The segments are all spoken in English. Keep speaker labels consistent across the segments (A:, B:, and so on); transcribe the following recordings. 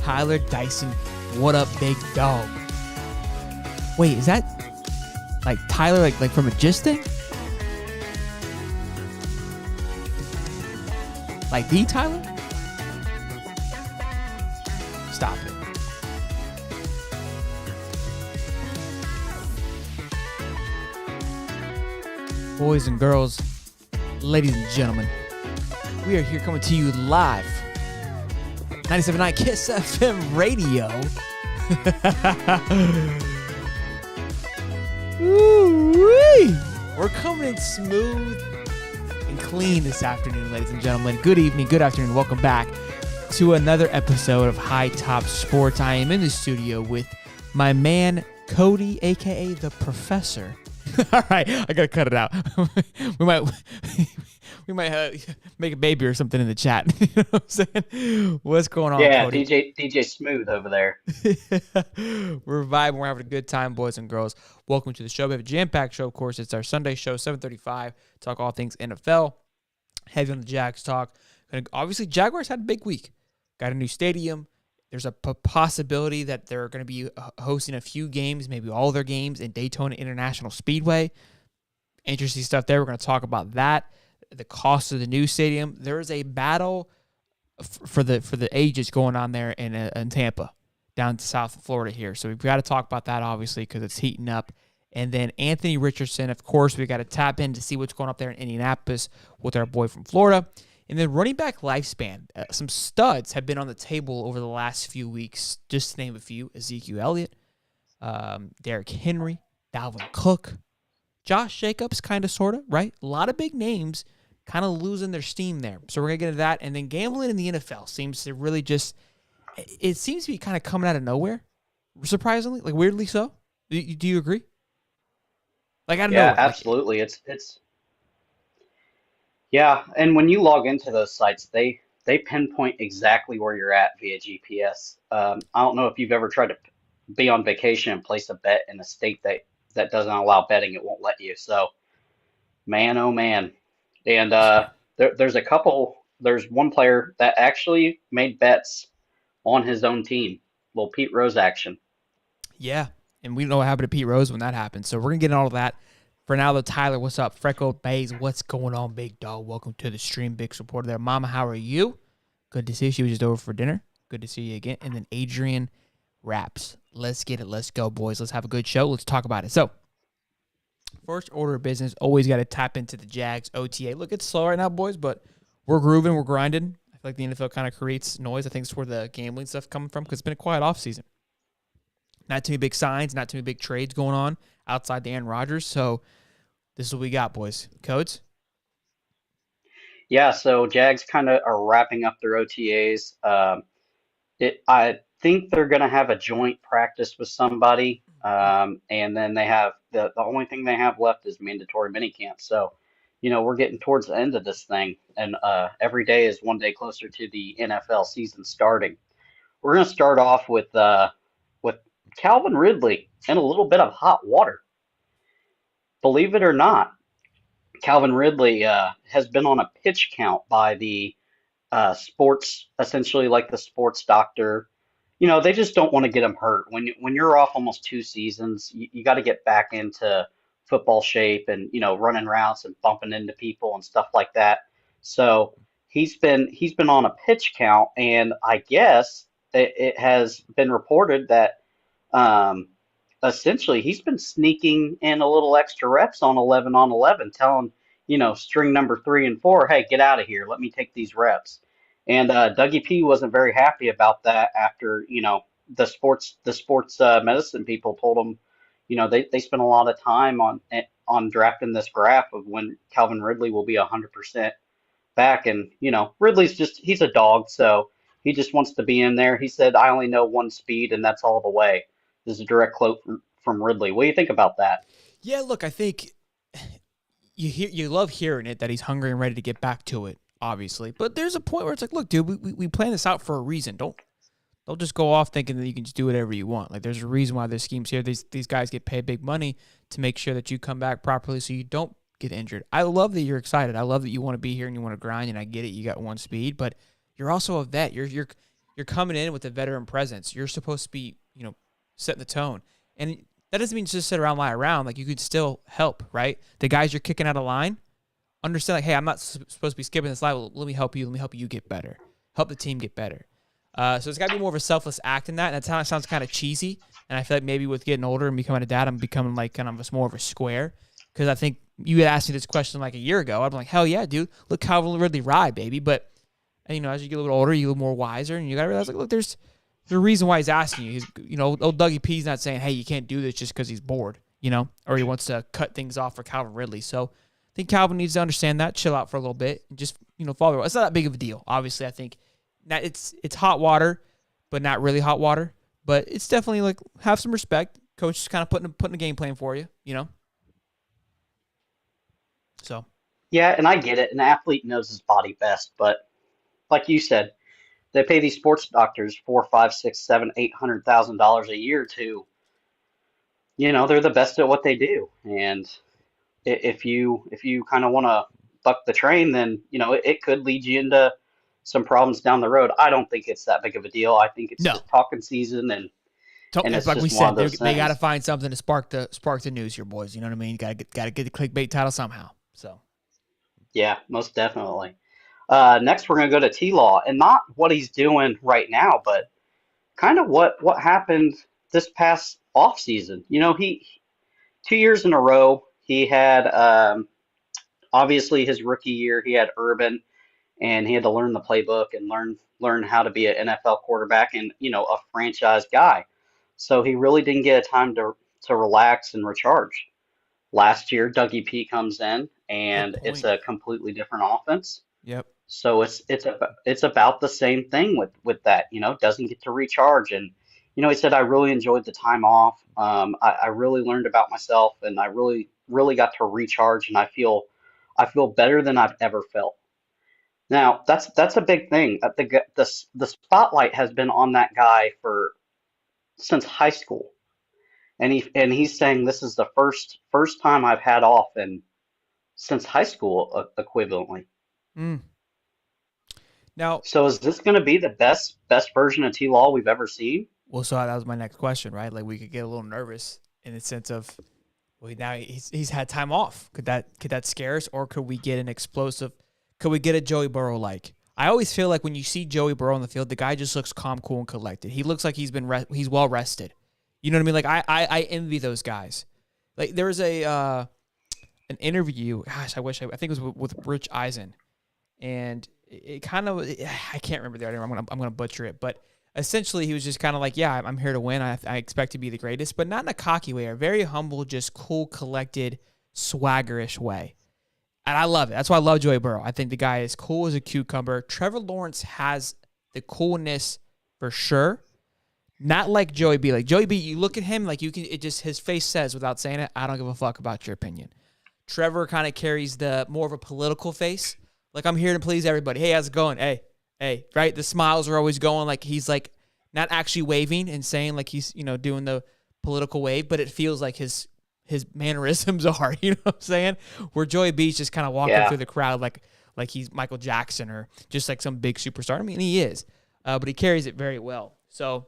A: Tyler Dyson. What up, big dog? Wait, is that like Tyler, like from a Gist thing? Like the Tyler? Stop it. Boys and girls, ladies and gentlemen, we are here coming to you live. 97.9 KISS FM radio. Woo-wee. We're coming in smooth and clean this afternoon, ladies and gentlemen. Good evening, good afternoon. Welcome back to another episode of High Top Sports. I am in the studio with my man Cody, aka the Professor. All right, I gotta cut it out. we might make a baby or something in the chat. You know what I'm saying? What's going on,
B: Yeah,
A: Cody?
B: DJ Smooth over there.
A: We're vibing. We're having a good time, boys and girls. Welcome to the show. We have a jam-packed show, of course. It's our Sunday show, 7:35. Talk all things NFL. Heavy on the Jags talk. Obviously, Jaguars had a big week. Got a new stadium. There's a possibility that they're going to be hosting a few games, maybe all their games, in Daytona International Speedway. Interesting stuff there. We're going to talk about that. The cost of the new stadium. There is a battle for the ages going on there in Tampa, down to South Florida here. So we've got to talk about that, obviously, because it's heating up. And then Anthony Richardson, of course, we got to tap in to see what's going up there in Indianapolis with our boy from Florida. And then running back lifespan. Some studs have been on the table over the last few weeks, just to name a few. Ezekiel Elliott, Derrick Henry, Dalvin Cook, Josh Jacobs, kind of, sort of, right? A lot of big names kind of losing their steam there. So we're going to get into that. And then gambling in the NFL seems to really just, it seems to be kind of coming out of nowhere, surprisingly, like weirdly so. Do you agree? Like, I don't know.
B: Yeah, absolutely. It's yeah, and when you log into those sites, they pinpoint exactly where you're at via GPS. I don't know if you've ever tried to be on vacation and place a bet in a state that doesn't allow betting, it won't let you. So, man, oh man. And there's one player that actually made bets on his own team. Little Pete Rose action.
A: Yeah, and we know what happened to Pete Rose when that happened. So we're going to get into all of that. For now, though, Tyler, what's up? Freckled Bays, what's going on, big dog? Welcome to the stream, big supporter there. Mama, how are you? Good to see you. She was just over for dinner. Good to see you again. And then Adrian Raps. Let's get it. Let's go, boys. Let's have a good show. Let's talk about it. So, first order of business, always got to tap into the Jags OTA. Look, it's slow right now, boys, but we're grooving. We're grinding. I feel like the NFL kind of creates noise. I think it's where the gambling stuff coming from because it's been a quiet offseason. Not too many big signs, not too many big trades going on outside the Aaron Rodgers. So, this is what we got, boys. Codes?
B: Yeah, so Jags kind of are wrapping up their OTAs. I think they're going to have a joint practice with somebody, and then they have the only thing they have left is mandatory minicamp. So, we're getting towards the end of this thing, and every day is one day closer to the NFL season starting. We're going to start off with Calvin Ridley and a little bit of hot water. Believe it or not, Calvin Ridley has been on a pitch count by the sports, essentially like the sports doctor. They just don't want to get him hurt. When you're off almost 2 seasons, you got to get back into football shape and running routes and bumping into people and stuff like that. So he's been on a pitch count, and I guess it has been reported that essentially he's been sneaking in a little extra reps on 11 on 11, telling string number 3 and 4, hey, get out of here, let me take these reps. And Dougie P wasn't very happy about that after the sports medicine people told him they spent a lot of time on drafting this graph of when Calvin Ridley will be 100% back. And Ridley's he's a dog, so he just wants to be in there. He said, I only know one speed, and that's all the way. This is a direct quote from Ridley. What do you think about that?
A: Yeah, look, I think you love hearing it, that he's hungry and ready to get back to it, obviously. But there's a point where it's like, look, dude, we plan this out for a reason. Don't just go off thinking that you can just do whatever you want. Like, there's a reason why there's schemes here. These guys get paid big money to make sure that you come back properly so you don't get injured. I love that you're excited. I love that you want to be here and you want to grind, and I get it. You got one speed, but you're also a vet. You're you're coming in with a veteran presence. You're supposed to be, setting the tone. And that doesn't mean just sit around, lie around. Like, you could still help, right? The guys you're kicking out of line, understand, like, hey, I'm not supposed to be skipping this line. Well, let me help you. Let me help you get better. Help the team get better. So it's got to be more of a selfless act in that. And that sounds kind of cheesy. And I feel like maybe with getting older and becoming a dad, I'm becoming like kind of more of a square. Because I think you had asked me this question like a year ago. I'd be like, hell yeah, dude. Look Calvin Ridley ride, baby. But, as you get a little older, you get a little more wiser. And you got to realize, like, look, there's a reason why he's asking you. He's, old Dougie P's not saying, hey, you can't do this just because he's bored, or he wants to cut things off for Calvin Ridley. So I think Calvin needs to understand that, chill out for a little bit, and just, follow. It's not that big of a deal. Obviously, I think that it's hot water, but not really hot water. But it's definitely like, have some respect. Coach is kind of putting a game plan for you, So
B: Yeah, and I get it. An athlete knows his body best, but like you said, they pay these sports doctors four, five, six, seven, $800,000 a year to, they're the best at what they do. And if you kind of want to buck the train, then it could lead you into some problems down the road. I don't think it's that big of a deal. I think it's
A: no,
B: just talking season, and
A: it's
B: it's
A: like we
B: just one
A: said,
B: of those
A: they got to
B: things.
A: find something to spark the news here, boys. You know what I mean? You got to get the clickbait title somehow. So
B: Yeah, most definitely. Next, we're going to go to T-Law, and not what he's doing right now, but kind of what happened this past off season. He 2 years in a row he had obviously his rookie year he had Urban, and he had to learn the playbook and learn how to be an NFL quarterback and a franchise guy. So he really didn't get a time to relax and recharge. Last year, Dougie P comes in,
A: good
B: and it's
A: point.
B: a completely different offense.
A: Yep.
B: So it's about the same thing with that. Doesn't get to recharge, and he said I really enjoyed the time off. I really learned about myself, and I really got to recharge, and I feel better than I've ever felt. Now, that's a big thing. The spotlight has been on that guy for since high school, and he's saying this is the first time I've had off and since high school equivalently.
A: Mm. Now,
B: So is this going to be the best version of T Law we've ever seen?
A: well, so that was my next question, right? Like, we could get a little nervous in the sense of, well, now he's had time off. Could that scare us, or could we get an explosive? Could we get a Joey Burrow like? I always feel like when you see Joey Burrow on the field, the guy just looks calm, cool, and collected. He looks like he's well rested. You know what I mean? Like, I envy those guys. Like, there was an interview. Gosh, I think it was with Rich Eisen, and it kind of, I can't remember the article. I'm gonna butcher it, but essentially he was just kind of like, yeah, I'm here to win. I expect to be the greatest, but not in a cocky way, a very humble, just cool, collected, swaggerish way. And I love it. That's why I love Joey Burrow. I think the guy is cool as a cucumber. Trevor Lawrence has the coolness for sure. Not like Joey B. Like Joey B, you look at him, like his face says without saying it, I don't give a fuck about your opinion. Trevor kind of carries the more of a political face. Like, I'm here to please everybody. Hey, how's it going? Hey, right? The smiles are always going. Like, he's like not actually waving and saying like he's, doing the political wave, but it feels like his mannerisms are, you know what I'm saying? Where Joey B's just kind of walking
B: Yeah.
A: through the crowd like he's Michael Jackson or just like some big superstar. I mean, he is, but he carries it very well. So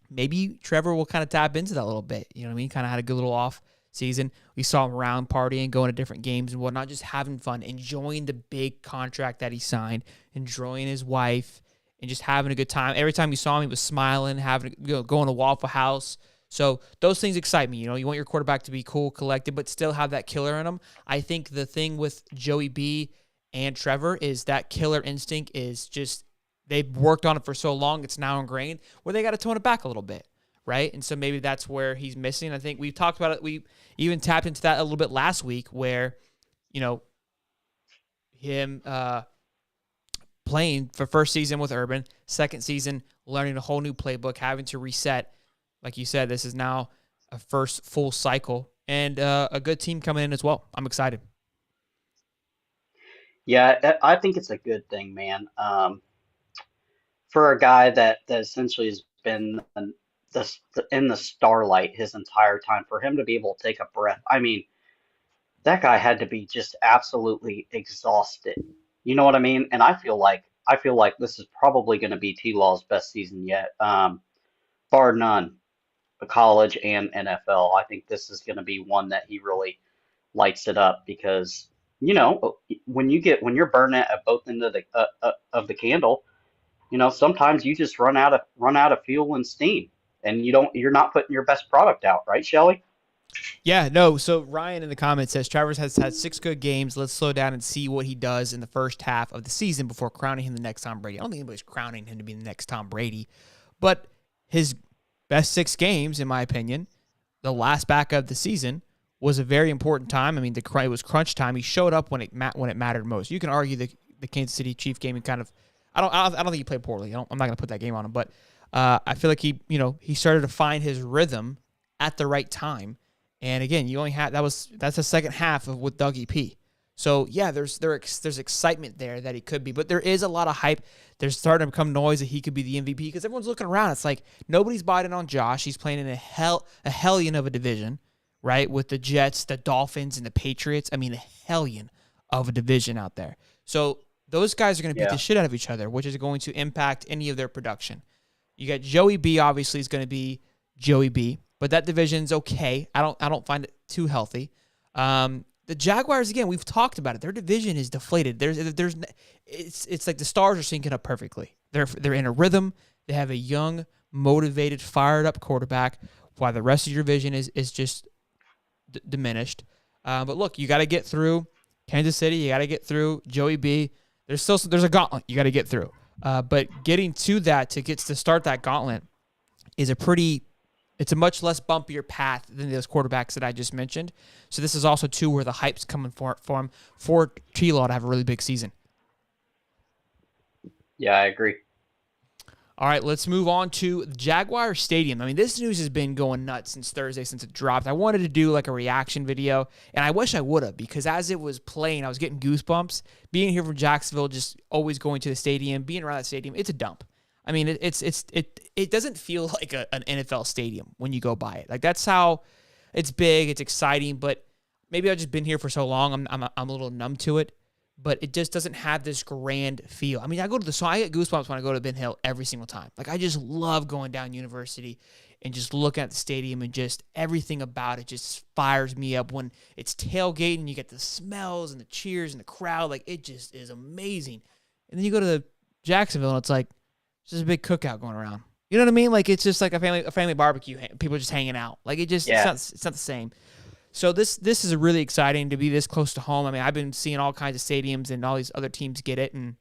A: maybe Trevor will kind of tap into that a little bit. You know what I mean? Kind of had a good little off season. We saw him around partying, going to different games and whatnot, just having fun, enjoying the big contract that he signed, enjoying his wife, and just having a good time. Every time you saw him, he was smiling, going to Waffle House. So those things excite me. You want your quarterback to be cool, collected, but still have that killer in him. I think the thing with Joey B and Trevor is that killer instinct is just, they've worked on it for so long, it's now ingrained, where they got to tone it back a little bit, right? And so maybe that's where he's missing. I think we've talked about it. We even tapped into that a little bit last week where, him playing for first season with Urban, second season learning a whole new playbook, having to reset. Like you said, this is now a first full cycle and a good team coming in as well. I'm excited.
B: Yeah, I think it's a good thing, man. For a guy that essentially has been in the starlight his entire time, for him to be able to take a breath. I mean, that guy had to be just absolutely exhausted. You know what I mean? And I feel like I feel like this is probably going to be T-Law's best season yet, bar none, college and NFL. I think this is going to be one that he really lights it up because when you're burning at both ends of the candle, sometimes you just run out of fuel and steam, and you're not putting your best product out, right, Shelley?
A: Yeah, no. So Ryan in the comments says Travers has had 6 good games. Let's slow down and see what he does in the first half of the season before crowning him the next Tom Brady. I don't think anybody's crowning him to be the next Tom Brady, but his best 6 games, in my opinion, the last back of the season was a very important time. I mean, it was crunch time. He showed up when it mattered most. You can argue the Kansas City Chief game and kind of, I don't think he played poorly. I'm not going to put that game on him, but I feel like he started to find his rhythm at the right time. And again, you only had that's the second half of with Dougie P. So yeah, there's excitement there that he could be, but there is a lot of hype. There's starting to become noise that he could be the MVP because everyone's looking around. It's like nobody's biting on Josh. He's playing in a hellion of a division, right? With the Jets, the Dolphins, and the Patriots. I mean, a hellion of a division out there. So those guys are going to beat the shit out of each other, which is going to impact any of their production. You got Joey B. Obviously is going to be Joey B. But that division's okay. I don't find it too healthy. The Jaguars, again, we've talked about it. Their division is deflated. It's like the stars are syncing up perfectly. They're in a rhythm. They have a young, motivated, fired up quarterback. While the rest of your division is just diminished. But look, you got to get through Kansas City. You got to get through Joey B. There's a gauntlet you got to get through. But getting to that to start that gauntlet is it's a much less bumpier path than those quarterbacks that I just mentioned. So this is also, too, where the hype's coming for him for T-Law to have a really big season.
B: Yeah, I agree.
A: All right, let's move on to Jaguar Stadium. I mean, this news has been going nuts since Thursday, since it dropped. I wanted to do like a reaction video, and I wish I would have because as it was playing, I was getting goosebumps. Being here from Jacksonville, just always going to the stadium, being around that stadium, it's a dump. I mean, it doesn't feel like an NFL stadium when you go by it. Like that's how it's big, it's exciting, but maybe I've just been here for so long, I'm a little numb to it. But it just doesn't have this grand feel. I mean, I get goosebumps when I go to Ben Hill every single time. Like I just love going down University and just looking at the stadium and just everything about it just fires me up when it's tailgating. You get the smells and the cheers and the crowd. Like it just is amazing. And then you go to Jacksonville and it's like just a big cookout going around. You know what I mean? Like it's just like a family barbecue. People just hanging out. Like it's not the same. So this is really exciting to be this close to home. I mean, I've been seeing all kinds of stadiums and all these other teams get it. And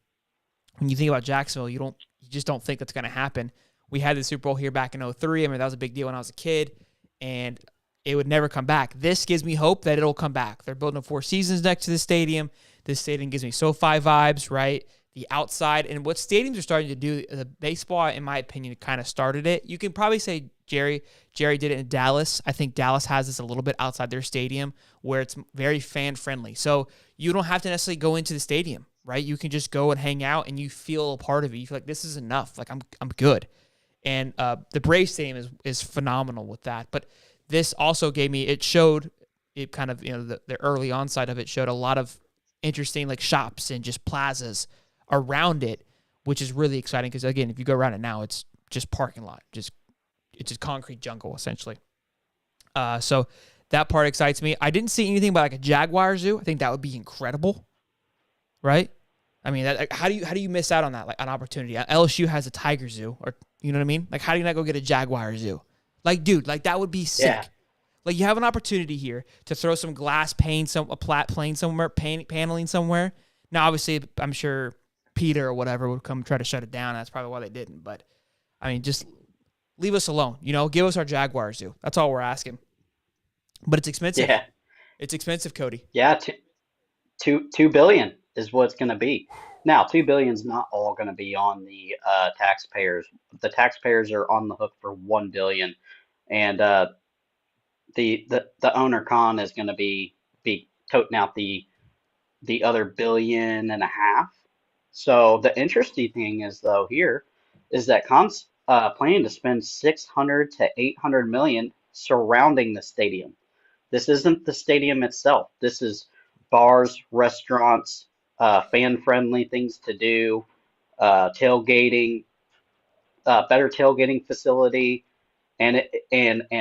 A: when you think about Jacksonville, you just don't think that's going to happen. We had the Super Bowl here back in 2003. I mean, that was a big deal when I was a kid, and it would never come back. This gives me hope that it'll come back. They're building 4 seasons next to the stadium. This stadium gives me SoFi vibes, right? The outside. And what stadiums are starting to do, the baseball, in my opinion, kind of started it. You can probably say Jerry did it in Dallas. I think Dallas has this a little bit outside their stadium where it's very fan-friendly. So you don't have to necessarily go into the stadium, right? You can just go and hang out and you feel a part of it. You feel like this is enough. Like I'm good. And the Braves stadium is phenomenal with that. But this also showed it kind of, the early on side of it showed a lot of interesting like shops and just plazas around it, which is really exciting because, again, if you go around it now, it's just parking lot. It's just concrete jungle, essentially. So that part excites me. I didn't see anything about like a Jaguar zoo. I think that would be incredible, right? I mean, how do you miss out on that, like an opportunity? LSU has a tiger zoo, or you know what I mean? Like, how do you not go get a Jaguar zoo? Like, dude, like that would be sick. Yeah. Like, you have an opportunity here to throw some glass pane, a plat plane somewhere, paneling somewhere. Now, obviously, I'm sure Peter or whatever would come try to shut it down. That's probably why they didn't. But I mean, just leave us alone. Give us our Jaguars zoo. That's all we're asking. But it's expensive. Yeah. It's expensive, Cody.
B: Yeah, $2 billion is what it's going to be. Now, $2 billion is not all going to be on the taxpayers. The taxpayers are on the hook for $1 billion, and the owner Khan is going to be toting out the other $1.5 billion. So the interesting thing is though here is that Khan's planning to spend 600 to 800 million surrounding the stadium. This isn't the stadium itself. This is bars, restaurants, fan-friendly things to do, tailgating, better tailgating facility, and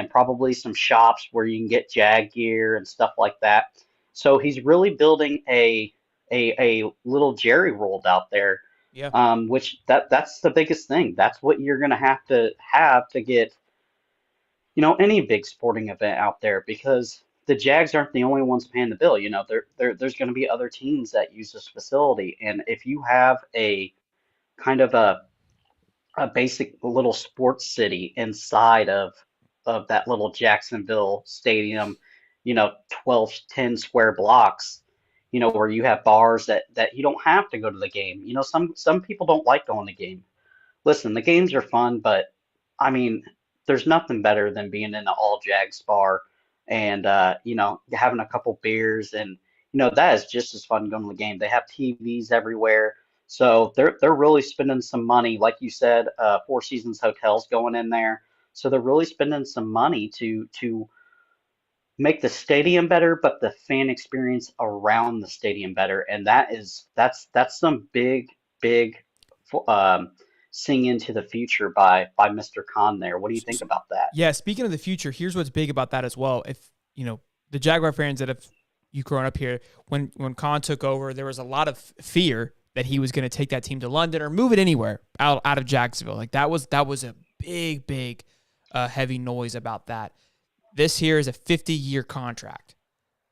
B: probably some shops where you can get Jag gear and stuff like that. So he's really building a little Jerry world out there,
A: Yeah.
B: which that's the biggest thing. That's what you're gonna have to get, any big sporting event out there, because the Jags aren't the only ones paying the bill. There's going to be other teams that use this facility, and if you have a kind of a basic little sports city inside of that little Jacksonville stadium, 12, 10 square blocks, where you have bars that you don't have to go to the game. Some people don't like going to game. Listen, the games are fun, but I mean, there's nothing better than being in an all Jags bar and having a couple beers, and that is just as fun going to the game. They have TVs everywhere. So they're really spending some money, like you said, Four Seasons hotels going in there. So they're really spending some money to make the stadium better, but the fan experience around the stadium better. And that's some big um, seeing into the future by Mr. Khan there. What do you think about that?
A: Yeah, speaking of the future, here's what's big about that as well. If the Jaguar fans that have you grown up here, when Khan took over, there was a lot of fear that he was going to take that team to London or move it anywhere out of Jacksonville. Like that was a big heavy noise about that. This here is a 50-year contract,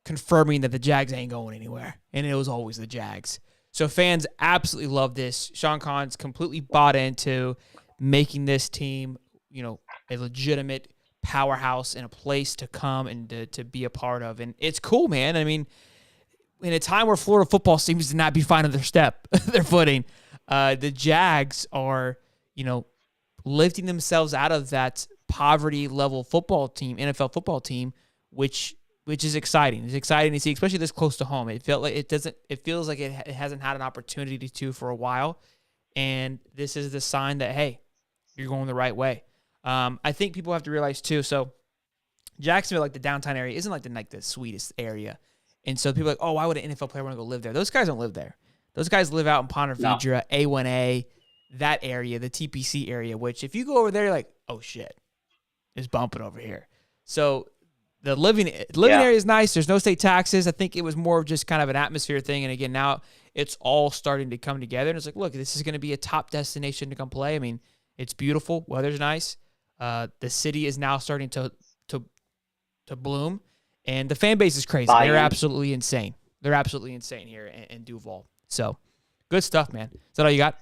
A: confirming that the Jags ain't going anywhere, and it was always the Jags. So fans absolutely love this. Sean Khan's completely bought into making this team, a legitimate powerhouse and a place to come and to be a part of. And it's cool, man. I mean, in a time where Florida football seems to not be finding their footing, the Jags are, lifting themselves out of that poverty level football team, NFL football team, which is exciting. It's exciting to see, especially this close to home. It feels like it hasn't had an opportunity to for a while, and this is the sign that, hey, you're going the right way. I think people have to realize too. So Jacksonville, like the downtown area, isn't like the sweetest area, and so people are like, oh, why would an NFL player want to go live there? Those guys don't live there. Those guys live out in Ponte Vedra, A1A, that area, the TPC area. Which if you go over there, you're like, oh shit, it's bumping over here. So the living area is nice. There's no state taxes. I think it was more of just kind of an atmosphere thing. And again, now it's all starting to come together. And it's like, look, this is going to be a top destination to come play. I mean, it's beautiful. Weather's nice. The city is now starting to bloom. And the fan base is crazy. They're absolutely insane. They're absolutely insane here in Duval. So good stuff, man. Is that all you got?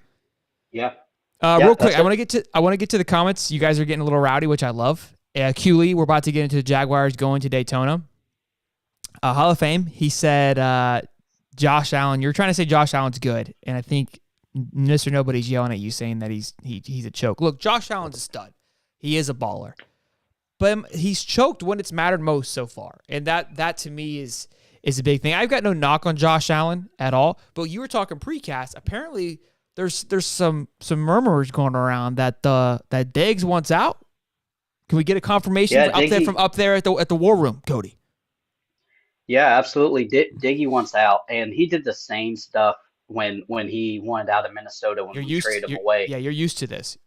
B: Yeah.
A: Real quick, I want to get to the comments. You guys are getting a little rowdy, which I love. Q Lee, we're about to get into the Jaguars going to Daytona. Hall of Fame. He said, Josh Allen. You're trying to say Josh Allen's good, and I think Mr. Nobody's yelling at you saying that he's a choke. Look, Josh Allen's a stud. He is a baller, but he's choked when it's mattered most so far, and that to me is a big thing. I've got no knock on Josh Allen at all, but you were talking precast. Apparently, there's some murmurs going around that that Diggs wants out. Can we get a confirmation from up there at the war room, Cody?
B: Yeah, absolutely. Diggy wants out, and he did the same stuff when he wanted out of Minnesota when we traded him away.
A: Yeah, you're used to this.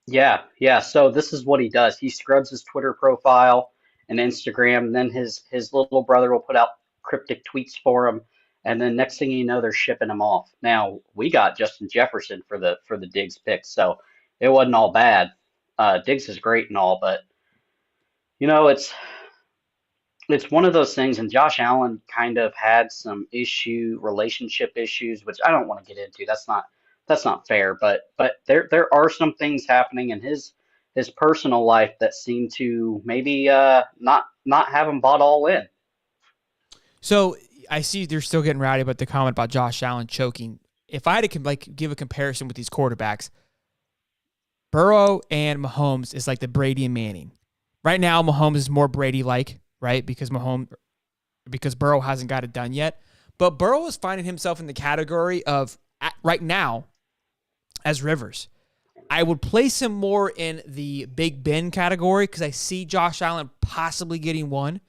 B: Yeah. So this is what he does. He scrubs his Twitter profile and Instagram, and then his little brother will put out cryptic tweets for him, and then next thing you know, they're shipping him off. Now we got Justin Jefferson for the Diggs pick, so it wasn't all bad. Diggs is great and all, but it's one of those things, and Josh Allen kind of had some relationship issues, which I don't want to get into. That's not fair, but there are some things happening in his personal life that seem to maybe not have him bought all in.
A: So I see they're still getting rowdy about the comment about Josh Allen choking. If I had to give a comparison with these quarterbacks, Burrow and Mahomes is like the Brady and Manning. Right now, Mahomes is more Brady-like, right? Because Burrow hasn't got it done yet. But Burrow is finding himself in the category of, right now, as Rivers. I would place him more in the Big Ben category because I see Josh Allen possibly getting one,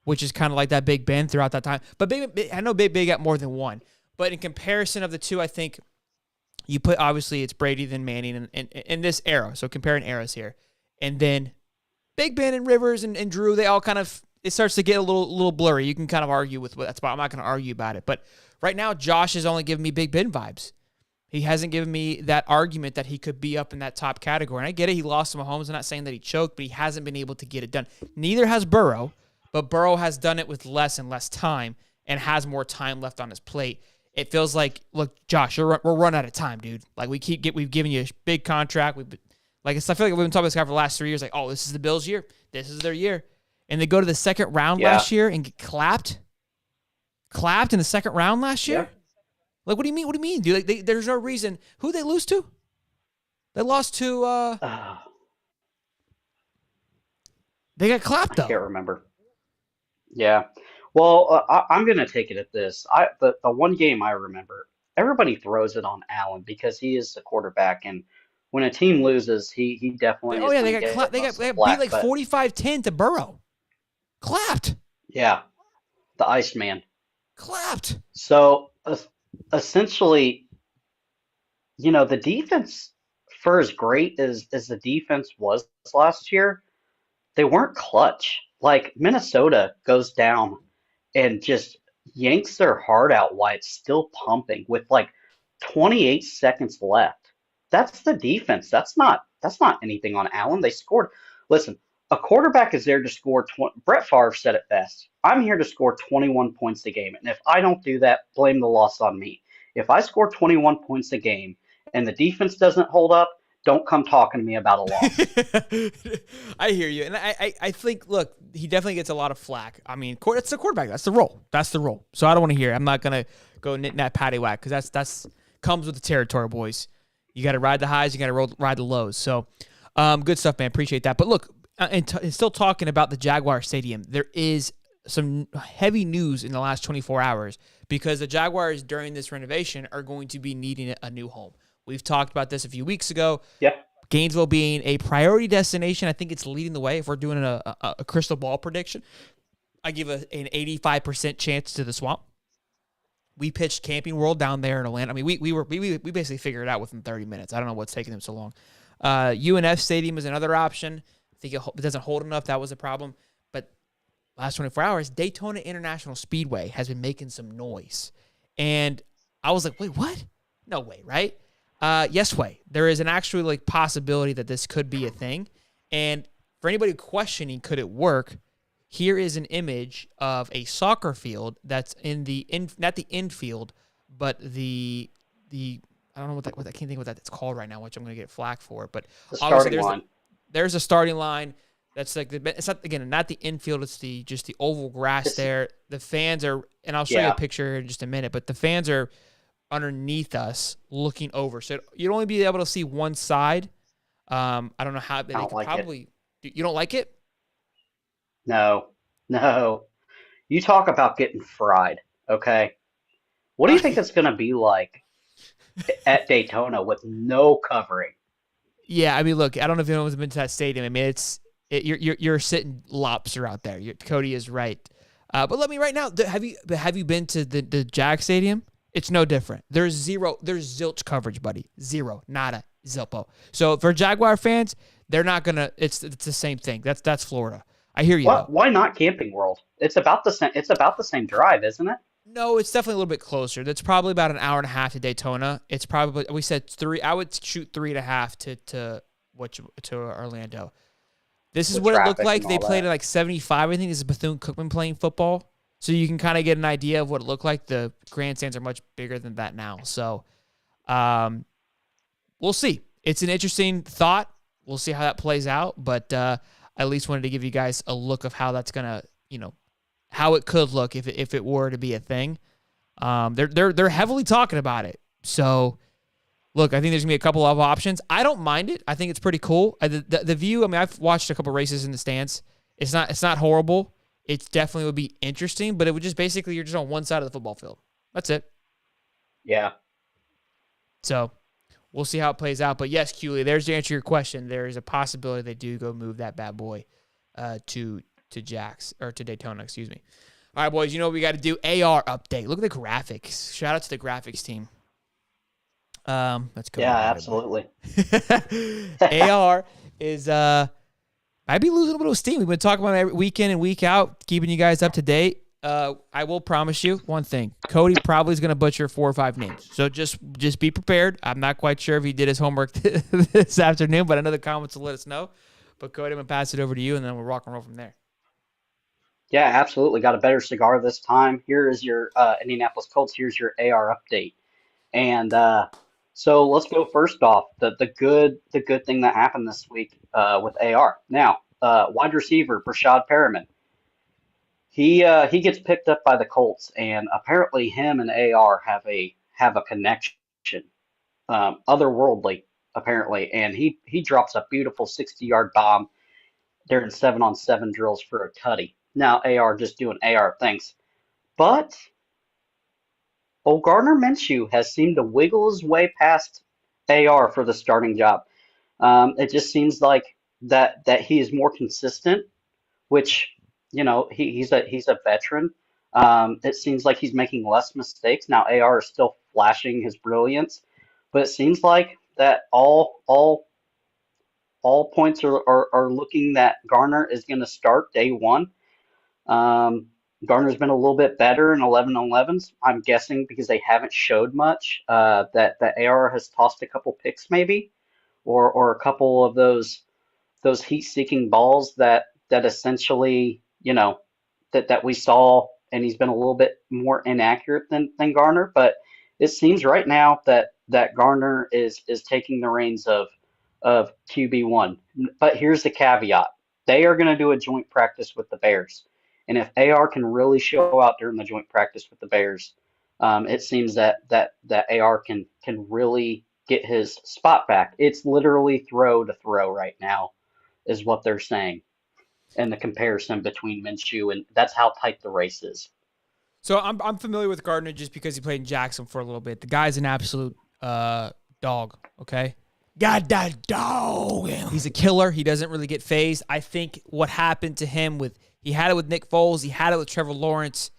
A: which is kind of like that Big Ben throughout that time. But I know Big Ben got more than one. But in comparison of the two, I think You put, obviously, it's Brady, then Manning in this era. So comparing eras here. And then Big Ben and Rivers and Drew, they all kind of, it starts to get a little blurry. You can kind of argue with that spot. I'm not going to argue about it. But right now, Josh is only giving me Big Ben vibes. He hasn't given me that argument that he could be up in that top category. And I get it. He lost to Mahomes. I'm not saying that he choked, but he hasn't been able to get it done. Neither has Burrow, but Burrow has done it with less and less time and has more time left on his plate. It feels like, look, Josh, we're run out of time, dude. Like, we've given you a big contract. I feel like we've been talking about this guy for the last 3 years. Like, oh, this is the Bills' year. This is their year. And they go to the second round last year and get clapped. Clapped in the second round last year? Yeah. Like, what do you mean? What do you mean, dude? Like, there's no reason. Who they lose to? They lost to, they got clapped, though.
B: I can't remember. Yeah. Well, I'm going to take it at this. The one game I remember, everybody throws it on Allen because he is the quarterback, and when a team loses, he definitely. Oh yeah,
A: they got beat like 45-10 to Burrow. Clapped.
B: Yeah, the Iceman.
A: Clapped.
B: So essentially, the defense, for as great as the defense was last year, they weren't clutch. Like, Minnesota goes down and just yanks their heart out while it's still pumping with like 28 seconds left. That's the defense. That's not anything on Allen. They scored. Listen, a quarterback is there to score. Brett Favre said it best. I'm here to score 21 points a game. And if I don't do that, blame the loss on me. If I score 21 points a game and the defense doesn't hold up, don't come talking to me about a loss.
A: I hear you. And I think, look, he definitely gets a lot of flack. I mean, it's the quarterback. That's the role. That's the role. So I don't want to hear it. I'm not going to go nit-nat paddywhack because that's comes with the territory, boys. You got to ride the highs. You got to ride the lows. So good stuff, man. Appreciate that. But look, and still talking about the Jaguar Stadium, there is some heavy news in the last 24 hours because the Jaguars during this renovation are going to be needing a new home. We've talked about this a few weeks ago.
B: Yep.
A: Gainesville being a priority destination, I think it's leading the way. If we're doing a crystal ball prediction, I give an 85% chance to the Swamp. We pitched Camping World down there in Atlanta. I mean, we basically figured it out within 30 minutes. I don't know what's taking them so long. UNF Stadium is another option. I think it doesn't hold enough. That was a problem. But last 24 hours, Daytona International Speedway has been making some noise. And I was like, wait, what? No way, right? Yes way. There is an actual possibility that this could be a thing. And for anybody questioning could it work, here is an image of a soccer field that's not the infield, but the I don't know what I can't think what that's called right now, which I'm going to get flack for. But
B: the starting line.
A: There's a starting line. That's like it's not the infield. It's just the oval grass there. The fans are, and I'll show you a picture in just a minute. But the fans are underneath us, looking over. So you'd only be able to see one side. I don't know how. They could probably. You don't like it?
B: No. You talk about getting fried. Okay. What do you think it's going to be like at Daytona with no covering?
A: Yeah, I mean, look, I don't know if anyone's been to that stadium. I mean, you're sitting lobster out there. Cody is right. But let me right now. Have you been to the Jag Stadium? It's no different. There's zilch coverage, buddy. Zero, nada, zilpo. So for Jaguar fans, they're not gonna. It's the same thing. That's Florida. I hear you.
B: Why not Camping World? It's about the same. It's about the same drive, isn't it?
A: No, it's definitely a little bit closer. That's probably about an hour and a half to Daytona. It's probably, we said 3. I would shoot 3.5 to Orlando. This is what it looked like. They played at like 75. I think this is Bethune-Cookman playing football. So you can kind of get an idea of what it looked like. The grandstands are much bigger than that now. So we'll see. It's an interesting thought. We'll see how that plays out. But I at least wanted to give you guys a look of how that's going to, how it could look if it were to be a thing. They're heavily talking about it. So, look, I think there's going to be a couple of options. I don't mind it. I think it's pretty cool. The view, I mean, I've watched a couple races in the stands. It's not horrible. It definitely would be interesting, but it would just basically, you're just on one side of the football field. That's it.
B: Yeah.
A: So, we'll see how it plays out. But yes, Cooley, there's to answer your question. There is a possibility they do go move that bad boy to Daytona, excuse me. All right, boys, you know what we got to do? AR update. Look at the graphics. Shout out to the graphics team. That's Cody,
B: Yeah,
A: by the
B: absolutely.
A: way. AR is might be losing a little steam. We've been talking about it every week in and week out, keeping you guys up to date. I will promise you one thing: Cody probably is going to butcher 4 or 5 names. So just be prepared. I'm not quite sure if he did his homework this afternoon, but I know the comments will let us know. But Cody, I'm gonna pass it over to you, and then we'll rock and roll from there.
B: Yeah, absolutely. Got a better cigar this time. Here is your Indianapolis Colts. Here's your AR update. And so let's go first off. The good thing that happened this week with AR. Now, wide receiver Brashad Perriman. He gets picked up by the Colts, and apparently him and AR have a connection, otherworldly apparently. And he drops a beautiful 60-yard bomb during 7-on-7 drills for a tutty. Now AR just doing AR things, but old Gardner Minshew has seemed to wiggle his way past AR for the starting job. It just seems like that he is more consistent, which he's a veteran. It seems like he's making less mistakes. Now AR is still flashing his brilliance, but it seems like that all points are looking that Garner is going to start day one. Um, Garner's been a little bit better in 11-on-11s. I'm guessing because they haven't showed much. That AR has tossed a couple picks maybe, or a couple of those heat-seeking balls that essentially that we saw, and he's been a little bit more inaccurate than Garner. But it seems right now that Garner is taking the reins of QB1. But here's the caveat: they are going to do a joint practice with the Bears, and if AR can really show out during the joint practice with the Bears, it seems that AR can really get his spot back. It's literally throw to throw right now, is what they're saying, and the comparison between Minshew, and that's how tight the race is.
A: So I'm familiar with Gardner just because he played in Jackson for a little bit. The guy's an absolute dog. Okay, got that dog. He's a killer. He doesn't really get phased. I think what happened to him he had it with Nick Foles. He had it with Trevor Lawrence.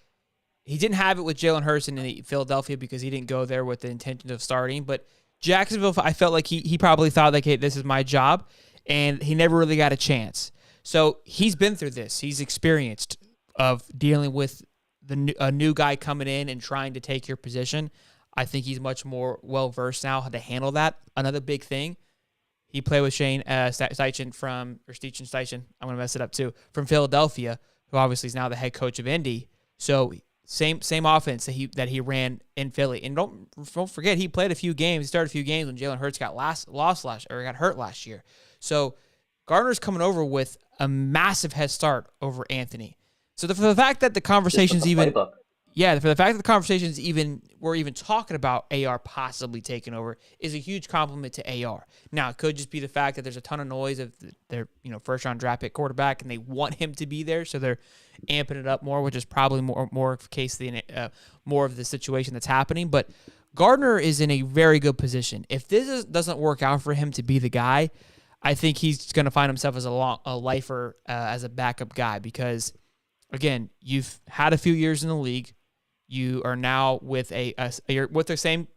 A: He didn't have it with Jalen Hurts in Philadelphia because he didn't go there with the intention of starting. But Jacksonville, I felt like he probably thought like, hey, this is my job, and he never really got a chance. So he's been through this. He's experienced of dealing with a new guy coming in and trying to take your position. I think he's much more well-versed now how to handle that. Another big thing, he played with Shane Steichen Steichen, I'm going to mess it up too, from Philadelphia, who obviously is now the head coach of Indy. So same offense that he ran in Philly. And don't forget, he played a few games. He started a few games when Jalen Hurts got hurt last year. So Gardner's coming over with a massive head start over Anthony. So for the fact that the conversations
B: Playbook.
A: for the fact that the conversations we're even talking about AR possibly taking over is a huge compliment to AR. Now it could just be the fact that there's a ton of noise of their first round draft pick quarterback and they want him to be there, so they're amping it up more, which is probably more of the case than more of the situation that's happening. But Gardner is in a very good position. If this doesn't work out for him to be the guy, I think he's going to find himself as a lifer as a backup guy because, again, you've had a few years in the league. You are now with you're with the same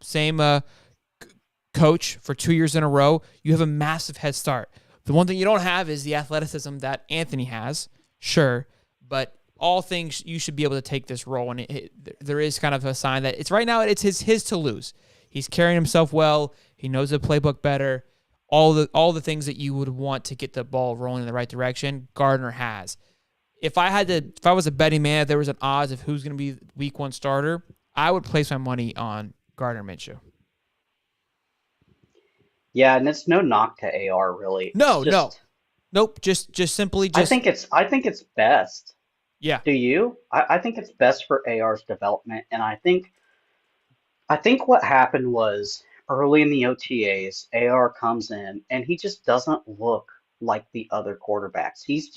A: coach for 2 years in a row. You have a massive head start. The one thing you don't have is the athleticism that Anthony has, sure, but all things you should be able to take this role, and there is kind of a sign that it's right now it's his to lose. He's carrying himself well. He knows the playbook better. All the things that you would want to get the ball rolling in the right direction, Gardner has. If I was a betting man, if there was an odds of who's going to be week one starter, I would place my money on Gardner Minshew.
B: Yeah, and it's no knock to AR really. It's
A: No.
B: just
A: Nope. Just simply
B: I think it's best.
A: yeah.
B: Do you? I think it's best for AR's development, and I think what happened was early in the OTAs, AR comes in and he just doesn't look like the other quarterbacks. He's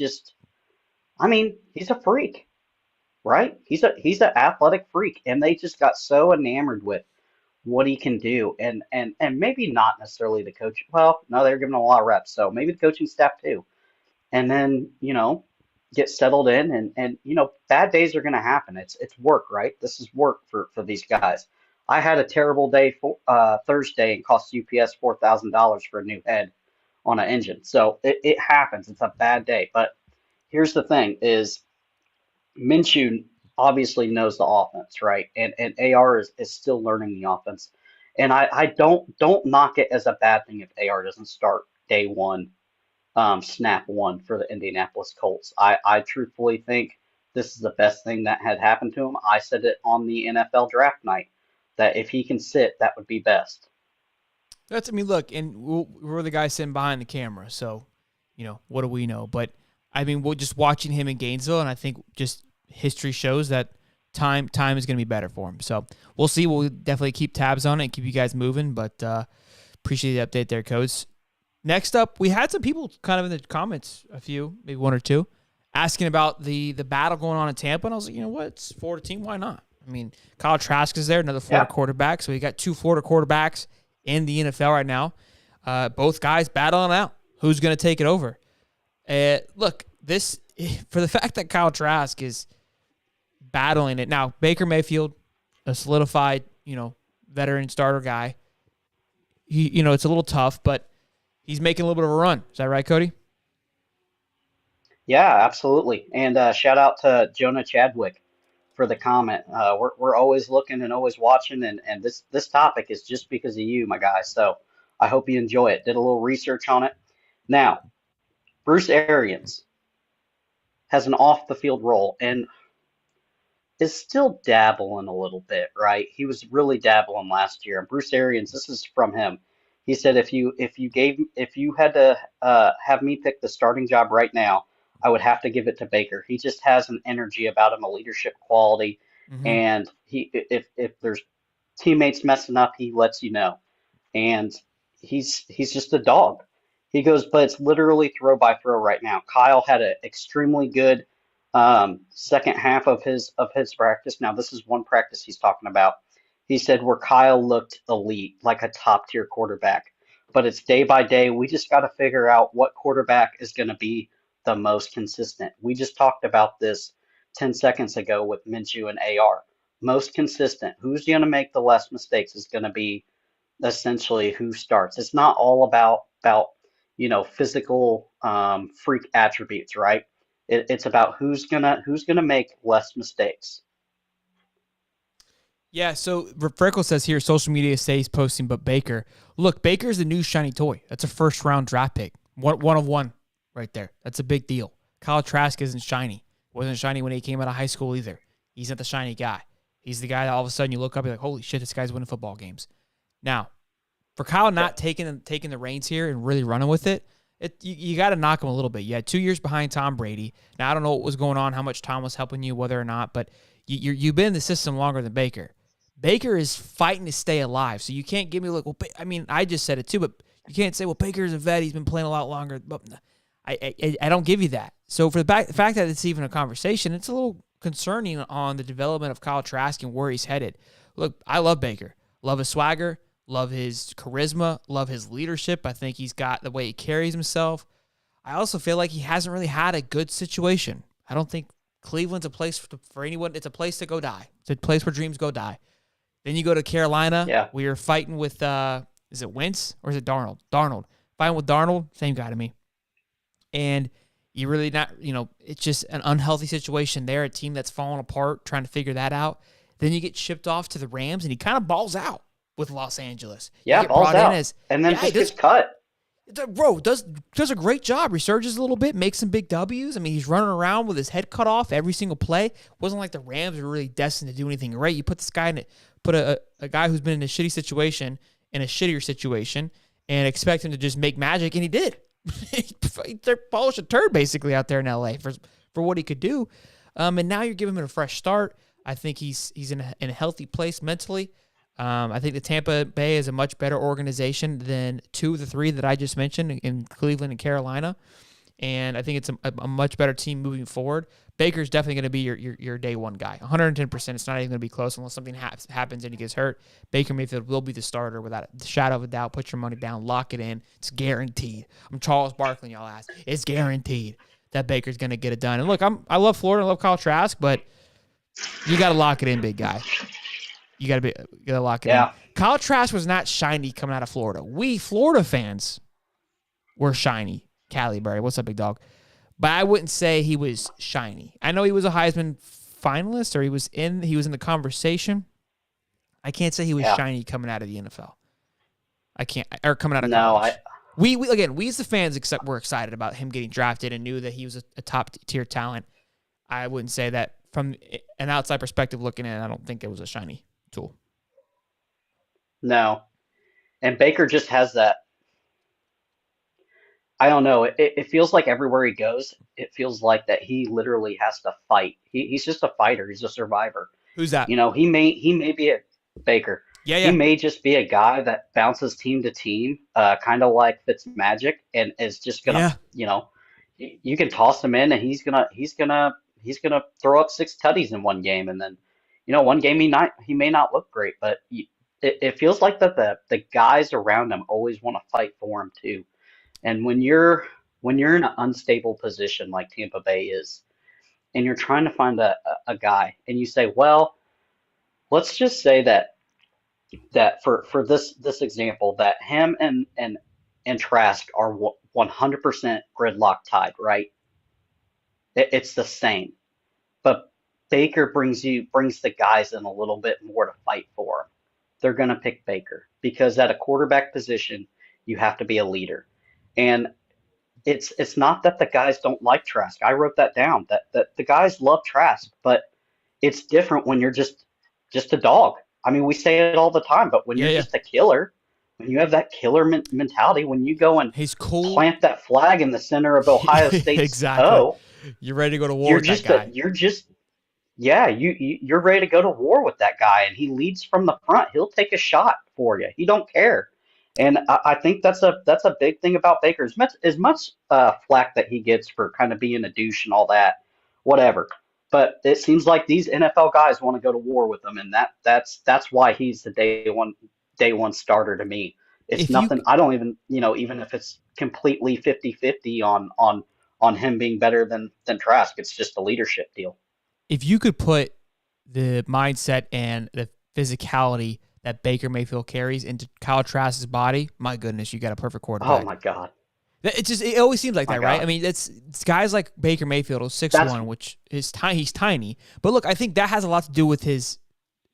B: a freak, right? He's an athletic freak, and they just got so enamored with what he can do, and maybe not necessarily the coach. Well, no, they're giving him a lot of reps, so maybe the coaching staff too. And then get settled in, and bad days are going to happen. It's work, right? This is work for these guys. I had a terrible day for Thursday and cost UPS $4,000 for a new head on an engine. So it happens. It's a bad day. But here's the thing: is Minshew obviously knows the offense, right? And AR is still learning the offense. And I don't knock it as a bad thing if AR doesn't start day one, snap one for the Indianapolis Colts. I truthfully think this is the best thing that had happened to him. I said it on the NFL draft night that if he can sit, that would be best.
A: I mean, look, and we're the guy sitting behind the camera, so, what do we know? But, I mean, we're just watching him in Gainesville, and I think just history shows that time is going to be better for him. So, we'll see. We'll definitely keep tabs on it and keep you guys moving, but appreciate the update there, Coach. Next up, we had some people kind of in the comments, a few, maybe one or two, asking about the battle going on in Tampa, and I was like, you know what? It's a Florida team. Why not? I mean, Kyle Trask is there, another Florida quarterback, so we got two Florida quarterbacks in the NFL right now. Both guys battling out. Who's going to take it over? Look, this for the fact that Kyle Trask is battling it. Now, Baker Mayfield, a solidified, veteran starter guy. It's a little tough, but he's making a little bit of a run. Is that right, Cody?
B: Yeah, absolutely. And shout out to Jonah Chadwick for the comment. We're always looking and always watching, and this topic is just because of you, my guy. So I hope you enjoy it. Did a little research on it. Now, Bruce Arians has an off the field role and is still dabbling a little bit, right? He was really dabbling last year. And Bruce Arians, this is from him. He said, if you had to have me pick the starting job right now, I would have to give it to Baker. He just has an energy about him, a leadership quality, and if there's teammates messing up, he lets you know. And he's just a dog. He goes, but it's literally throw by throw right now. Kyle had an extremely good second half of his practice. Now this is one practice he's talking about. He said where Kyle looked elite, like a top tier quarterback. But it's day by day. We just got to figure out what quarterback is going to be the most consistent. We just talked about this 10 seconds ago with Minshew and AR. Most consistent. Who's going to make the less mistakes is going to be essentially who starts. It's not all about physical freak attributes, right? It's about who's gonna make less mistakes.
A: Yeah, so Freckle says here, social media says posting, but Baker. Look, Baker's the new shiny toy. That's a first-round draft pick. One of one right there. That's a big deal. Kyle Trask isn't shiny. Wasn't shiny when he came out of high school either. He's not the shiny guy. He's the guy that all of a sudden you look up, you're like, holy shit, this guy's winning football games. Now, for Kyle not taking the reins here and really running with it, you got to knock him a little bit. You had 2 years behind Tom Brady. Now, I don't know what was going on, how much Tom was helping you, whether or not, but you've been in the system longer than Baker. Baker is fighting to stay alive, so you can't give me like, well, I mean, I just said it too, but you can't say, well, Baker's a vet. He's been playing a lot longer. But I don't give you that. So for the fact that it's even a conversation, it's a little concerning on the development of Kyle Trask and where he's headed. Look, I love Baker. Love his swagger. Love his charisma. Love his leadership. I think he's got the way he carries himself. I also feel like he hasn't really had a good situation. I don't think Cleveland's a place for anyone. It's a place to go die. It's a place where dreams go die. Then you go to Carolina.
B: Yeah.
A: We are fighting with, is it Wentz or is it Darnold? Darnold. Fighting with Darnold, same guy to me. And you really not, it's just an unhealthy situation there, a team that's falling apart, trying to figure that out. Then you get shipped off to the Rams, and he kind of balls out with Los Angeles.
B: Yeah, balls out. And then just gets cut.
A: Bro, does a great job. Resurges a little bit, makes some big W's. I mean, he's running around with his head cut off every single play. It wasn't like the Rams were really destined to do anything great. You put this guy in it, put a guy who's been in a shitty situation in a shittier situation and expect him to just make magic, and he did. He polished a turd basically out there in LA for what he could do. And now you're giving him a fresh start. I think he's in a healthy place mentally. I think the Tampa Bay is a much better organization than two of the three that I just mentioned in Cleveland and Carolina. And I think it's a much better team moving forward. Baker's definitely going to be your day one guy. 110%. It's not even going to be close unless something happens and he gets hurt. Baker Mayfield will be the starter without a shadow of a doubt. Put your money down. Lock it in. It's guaranteed. I'm Charles Barkley, y'all ask. It's guaranteed that Baker's going to get it done. And look, I love Florida. I love Kyle Trask, but you got to lock it in, big guy. You gotta lock it in.
B: Yeah.
A: Kyle Trask was not shiny coming out of Florida. We Florida fans were shiny. Callie Berry, what's up, big dog? But I wouldn't say he was shiny. I know he was a Heisman finalist, or he was in the conversation. I can't say he was
B: Yeah.
A: shiny coming out of the NFL. I can't, or coming out of
B: No,
A: college. We as the fans were excited about him getting drafted and knew that he was a top tier talent. I wouldn't say that from an outside perspective looking in. I don't think it was a shiny tool.
B: no. And Baker just has that. I don't know. It feels like everywhere he goes, it feels like that he literally has to fight. He's just a fighter. He's a survivor.
A: Who's that?
B: He may be a Baker.
A: Yeah,
B: He
A: yeah,
B: may just be a guy that bounces team to team, kind of like Fitzmagic, and is just gonna,
A: yeah.
B: you can toss him in, and he's gonna throw up six tutties in one game, and then, one game he may not look great, but it feels like that the guys around him always want to fight for him too. And when you're in an unstable position like Tampa Bay is, and you're trying to find a guy, and you say, well, let's just say that for this example, that him and Trask are 100% gridlock tied, right? It's the same, but Baker brings the guys in a little bit more to fight for him. They're gonna pick Baker because at a quarterback position, you have to be a leader, and it's not that the guys don't like Trask. I wrote that down. That the guys love Trask, but it's different when you're just a dog. I mean, we say it all the time, but when
A: Yeah,
B: you're
A: yeah.
B: just a killer, when you have that killer mentality, when you go and
A: He's cool.
B: plant that flag in the center of Ohio State's
A: Exactly.
B: toe,
A: You're ready to go to war
B: you're
A: with that
B: just
A: guy.
B: yeah, you're ready to go to war with that guy, and he leads from the front. He'll take a shot for you. He don't care, and I think that's a big thing about Baker. As much flack that he gets for kind of being a douche and all that, whatever. But it seems like these NFL guys want to go to war with him, and that's why he's the day one starter to me. It's
A: If you
B: nothing. I don't even if it's completely 50-50 on him being better than Trask. It's just a leadership deal.
A: if you could put the mindset and the physicality that Baker Mayfield carries into Kyle Trask's body, my goodness, you got a perfect
B: Oh
A: quarterback.
B: my God.
A: It always seems like
B: My
A: that, right? I
B: God.
A: mean, it's guys like Baker Mayfield, who's
B: That's
A: 6'1", which is tiny. He's tiny, but look, I think that has a lot to do with his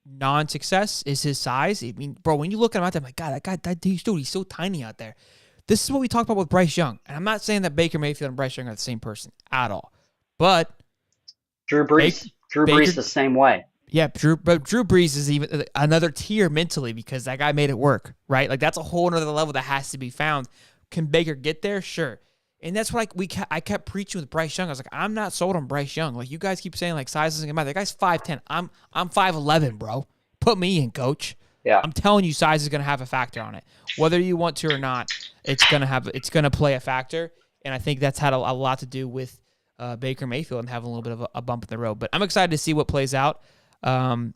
A: non-success. Is his size? I mean, bro, when you look at him out there, I'm like, God, he's so tiny out there. This is what we talked about with Bryce Young, and I'm not saying that Baker Mayfield and Bryce Young are the same person at all, but
B: Drew
A: Baker,
B: Brees. Drew
A: Baker
B: Brees the same way.
A: yeah, but Drew Brees is even another tier mentally because that guy made it work, right? Like that's a whole other level that has to be found. Can Baker get there? Sure. And that's what I kept preaching with Bryce Young. I was like, I'm not sold on Bryce Young. Like you guys keep saying, like size doesn't matter. That guy's 5'10". I'm 5'11", bro. Put me in, coach.
B: Yeah.
A: I'm telling you, size is gonna have a factor on it, whether you want to or not. It's gonna play a factor, and I think that's had a lot to do with Baker Mayfield and having a little bit of a bump in the road. But I'm excited to see what plays out. Look,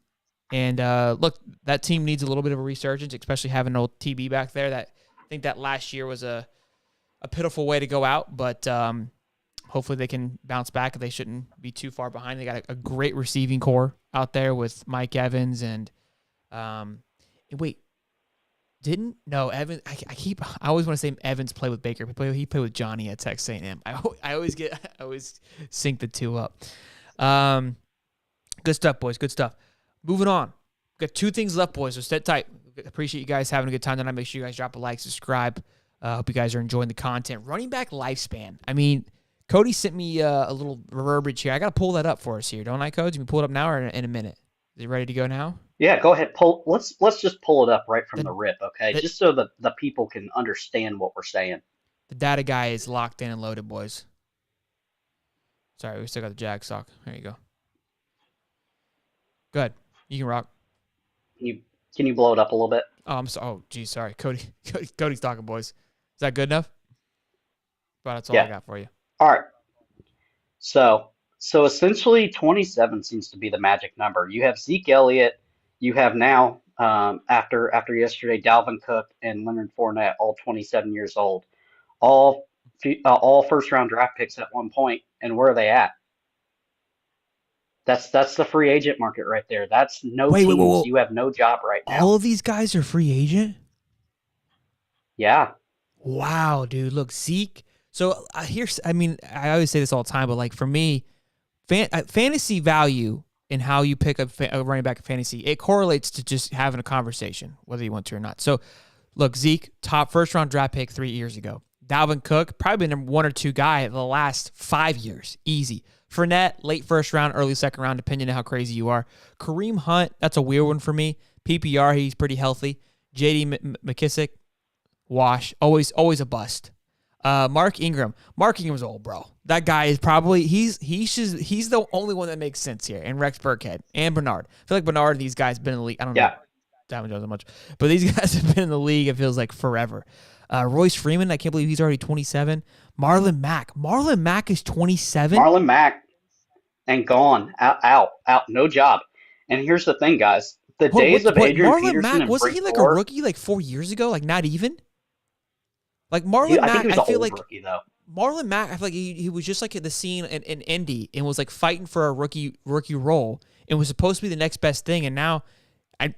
A: that team needs a little bit of a resurgence, especially having old TB back there. That I think that last year was a pitiful way to go out, but hopefully they can bounce back. They shouldn't be too far behind. They got a great receiving core out there with Mike Evans and wait, didn't no Evans? I always want to say Evans played with Baker. He played with Johnny at Texas A&M. I always sync the two up. Good stuff, boys. Good stuff. Moving on. Got two things left, boys, so sit tight. Appreciate you guys having a good time tonight. Make sure you guys drop a like, subscribe. Hope you guys are enjoying the content. Running back lifespan. I mean, Cody sent me a little verbiage here. I got to pull that up for us here, don't I, Cody? You can pull it up now or in a minute? Is it ready to go now?
B: Yeah, go ahead. Let's just pull it up right from
A: The,
B: the rip, okay?
A: the,
B: Just so the people can understand what we're saying.
A: the data guy is locked in and loaded, boys. Sorry, we still got the Jag stock. There you go. Good. You can rock.
B: Can you blow it up a little bit?
A: Oh, I'm sorry. Oh, geez, sorry. Cody's talking, boys. Is that good enough? But that's all I
B: Yeah.
A: got for you.
B: All right. So essentially 27 seems to be the magic number. You have Zeke Elliott, you have now after yesterday Dalvin Cook and Leonard Fournette, all 27 years old, all first round draft picks at one point, and where are they at? That's the free agent market right there. That's no
A: Wait, wait, wait,
B: teams.
A: wait.
B: You have no job right now.
A: All of these guys are free agent?
B: Yeah.
A: Wow, dude. Look, Zeke. So here's, I mean, I always say this all the time, but like for me, fantasy value and how you pick up a running back in fantasy, it correlates to just having a conversation, whether you want to or not. So look, Zeke, top first round draft pick 3 years ago. Dalvin Cook, probably number 1 or 2 guy the last 5 years. Easy. Fournette, late first round, early second round, depending on how crazy you are. Kareem Hunt, that's a weird one for me. PPR, he's pretty healthy. JD McKissick, wash. Always a bust. Mark Ingram. Mark Ingram's old, bro. That guy is probably he's the only one that makes sense here. And Rex Burkhead and Bernard. I feel like Bernard and these guys been in the league. I don't know. Haven't done that much, but these guys have been in the league. It feels like forever. Royce Freeman. I can't believe he's already 27. Marlon Mack. Marlon Mack is 27.
B: Marlon Mack and gone out, no job. And here's the thing, guys: the days of Adrian
A: Marlon
B: Peterson
A: Mack,
B: and
A: wasn't
B: Frank
A: he like
B: Gore,
A: a rookie like 4 years ago? Like not even. Like Marlon
B: I think
A: Mack,
B: he was
A: I
B: an
A: feel
B: old
A: like
B: rookie though.
A: Marlon Mack, I feel like he was just like at the scene in Indy and was like fighting for a rookie role and was supposed to be the next best thing. And now I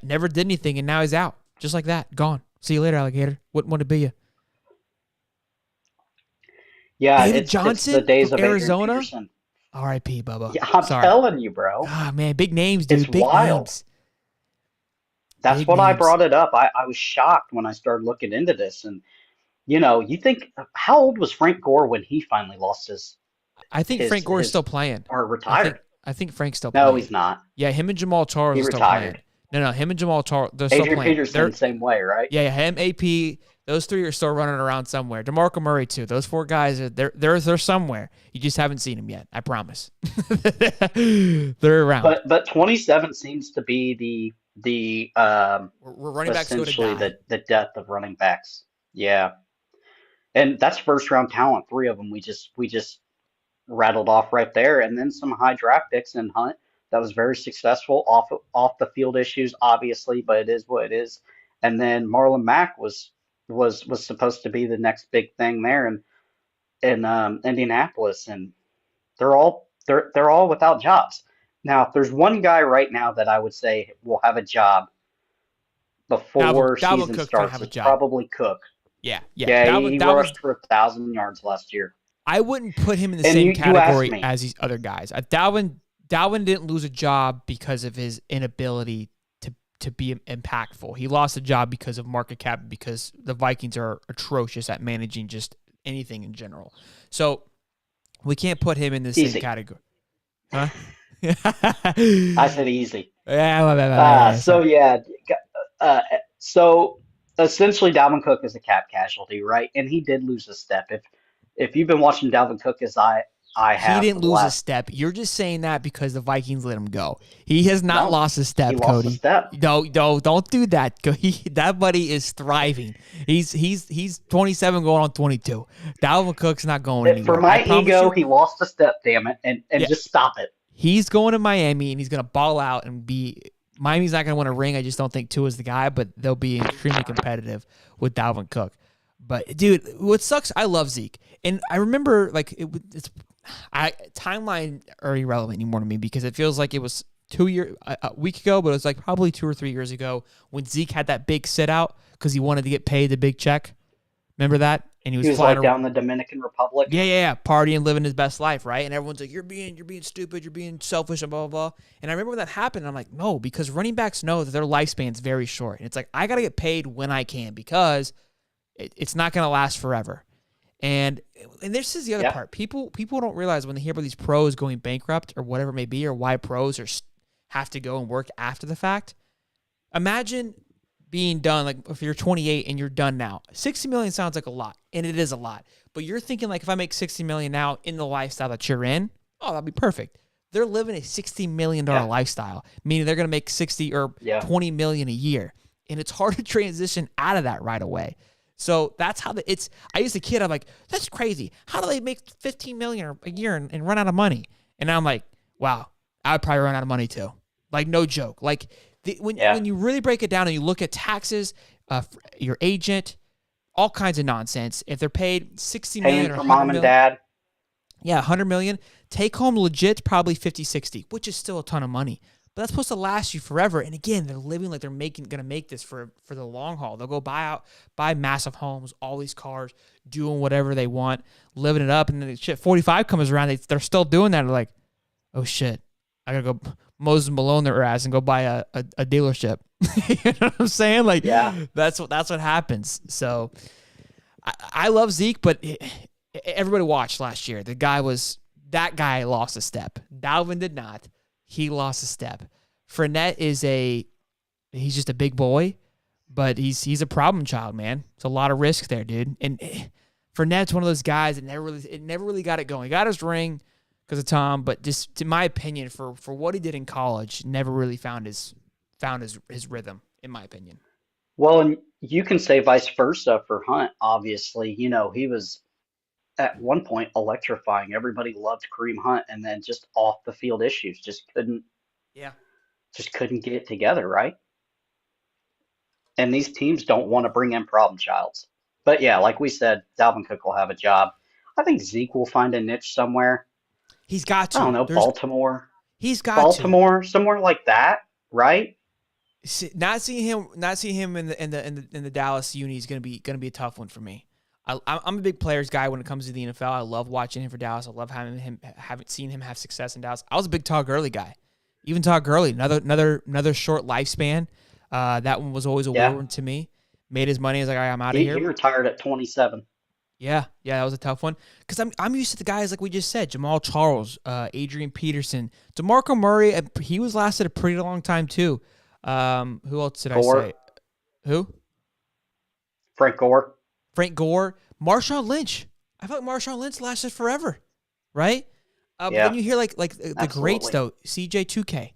A: never did anything. And now he's out just like that. Gone. See you later, alligator. Wouldn't want to be you.
B: Yeah,
A: David
B: it's
A: Johnson
B: the days
A: from
B: of Adrian
A: Arizona.
B: Peterson.
A: R.I.P. Bubba.
B: Yeah, I'm
A: Sorry.
B: telling you, bro.
A: Ah, man, big names, dude.
B: It's
A: Big
B: wild.
A: names.
B: That's
A: Big
B: what I
A: names.
B: brought it up. I was shocked when I started looking into this. And, you think, how old was Frank Gore when he finally lost
A: I think Frank Gore's still playing.
B: or retired?
A: I think Frank's still
B: No,
A: playing.
B: he's not.
A: Yeah, him and Jamal Charles
B: He
A: are still playing.
B: retired.
A: No, him and Jamal Charles, they're still
B: Adrian
A: playing.
B: Peterson, same way, right?
A: Yeah, him, AP, those 3 are still running around somewhere. DeMarco Murray too. Those 4 guys they're somewhere. You just haven't seen them yet. I promise. They're around.
B: But 27 seems to be the
A: We're running backs go to
B: essentially
A: die.
B: the death of running backs. Yeah, and that's first round talent. 3 of them we just rattled off right there, and then some high draft picks in Hunt that was very successful off the field issues, obviously, but it is what it is. And then Marlon Mack was supposed to be the next big thing there in Indianapolis, and they're all without jobs. Now, if there's one guy right now that I would say will have a job before
A: Dalvin
B: season
A: Cook's gonna
B: starts,
A: have a
B: it's
A: job.
B: probably Cook.
A: Yeah.
B: Yeah, he
A: Dalvin.
B: rushed for 1,000 yards last year.
A: I wouldn't put him in the
B: And
A: same
B: you asked
A: category
B: me.
A: as these other guys. Dalvin didn't lose a job because of his inability to be impactful. He lost a job because of market cap, because the Vikings are atrocious at managing just anything in general. So we can't put him in the same
B: Easy.
A: category. Huh?
B: I said easy.
A: Yeah.
B: So essentially, Dalvin Cook is a cap casualty, right? And he did lose a step. If you've been watching Dalvin Cook as I have,
A: He didn't
B: for the
A: lose a
B: last,
A: step. You're just saying that because the Vikings let him go. He has not
B: No,
A: lost a step,
B: he lost
A: Cody.
B: a step.
A: No, don't do that. That buddy is thriving. He's 27 going on 22. Dalvin Cook's not going anywhere.
B: For my
A: I promise
B: ego,
A: you,
B: he lost a step. Damn it, and
A: Yeah.
B: just stop it.
A: he's going to Miami and he's going to ball out and be. Miami's not going to win a ring. I just don't think Tua's the guy, but they'll be extremely competitive with Dalvin Cook. But dude, what sucks? I love Zeke, and I remember like timeline are irrelevant anymore to me because it feels like it was a week ago, but it was like probably 2 or 3 years ago when Zeke had that big sit out because he wanted to get paid the big check. Remember that? And
B: He was
A: flying
B: like down the Dominican Republic.
A: yeah, partying, living his best life, right? And everyone's like, "You're being stupid, you're being selfish, and blah blah blah." And I remember when that happened. And I'm like, no, because running backs know that their lifespan's very short, and it's like I gotta get paid when I can because it's not gonna last forever. And this is the other part. People don't realize when they hear about these pros going bankrupt or whatever it may be, or why pros have to go and work after the fact. Imagine being done, like if you're 28 and you're done now. 60 million sounds like a lot, and it is a lot. But you're thinking like if I make 60 million now in the lifestyle that you're in, oh, that'd be perfect. They're living a $60 million lifestyle, meaning they're gonna make 60 or 20 million a year. And it's hard to transition out of that right away. So that's how I used a kid, I'm like, that's crazy. How do they make 15 million a year and run out of money? And now I'm like, wow, I would probably run out of money too. Like no joke. Like when you really break it down and you look at taxes, your agent, all kinds of nonsense. If they're paid 60 million
B: Paying
A: or
B: for
A: 100
B: mom and
A: million,
B: dad.
A: yeah, 100 million, Take home legit probably 50, 60, which is still a ton of money. But that's supposed to last you forever. And again, they're living like they're gonna make this for the long haul. They'll go buy massive homes, all these cars, doing whatever they want, living it up. And then shit, 45 comes around, they're still doing that. They're like, oh shit, I gotta go Moses Malone their ass and go buy a dealership. You know what I'm saying? Like,
B: Yeah.
A: that's what happens. So I love Zeke, but everybody watched last year. That guy lost a step. Dalvin did not. He lost a step. Fournette he's just a big boy, but he's a problem child, man. It's a lot of risk there, dude. And Fournette's one of those guys that never really got it going. He got his ring because of Tom, but just in my opinion, for what he did in college, never really found his rhythm, in my opinion.
B: Well, and you can say vice versa for Hunt, obviously. He was at one point electrifying. Everybody loved Kareem Hunt, and then just off the field issues,
A: Yeah.
B: just couldn't get it together, right? And these teams don't want to bring in problem childs. But yeah, like we said, Dalvin Cook will have a job. I think Zeke will find a niche somewhere.
A: He's got
B: I don't
A: to.
B: know, Baltimore,
A: He's got to.
B: somewhere like that, right?
A: Not seeing him in the Dallas uni is gonna be a tough one for me. I'm a big players guy when it comes to the NFL. I love watching him for Dallas. I love having seen him have success in Dallas. I was a big Todd Gurley guy. Even Todd Gurley, another short lifespan. That one was always a whirlwind to me. Made his money. I was like, all right, I'm out of here.
B: He retired at 27.
A: Yeah, that was a tough one. Because I'm used to the guys like we just said, Jamal Charles, Adrian Peterson, DeMarco Murray. He lasted a pretty long time too. Who else did
B: Gore.
A: I say? Who?
B: Frank Gore.
A: Marshawn Lynch. I feel like Marshawn Lynch lasted forever, right? But
B: Yeah,
A: then you hear like the greats
B: absolutely.
A: though. CJ2K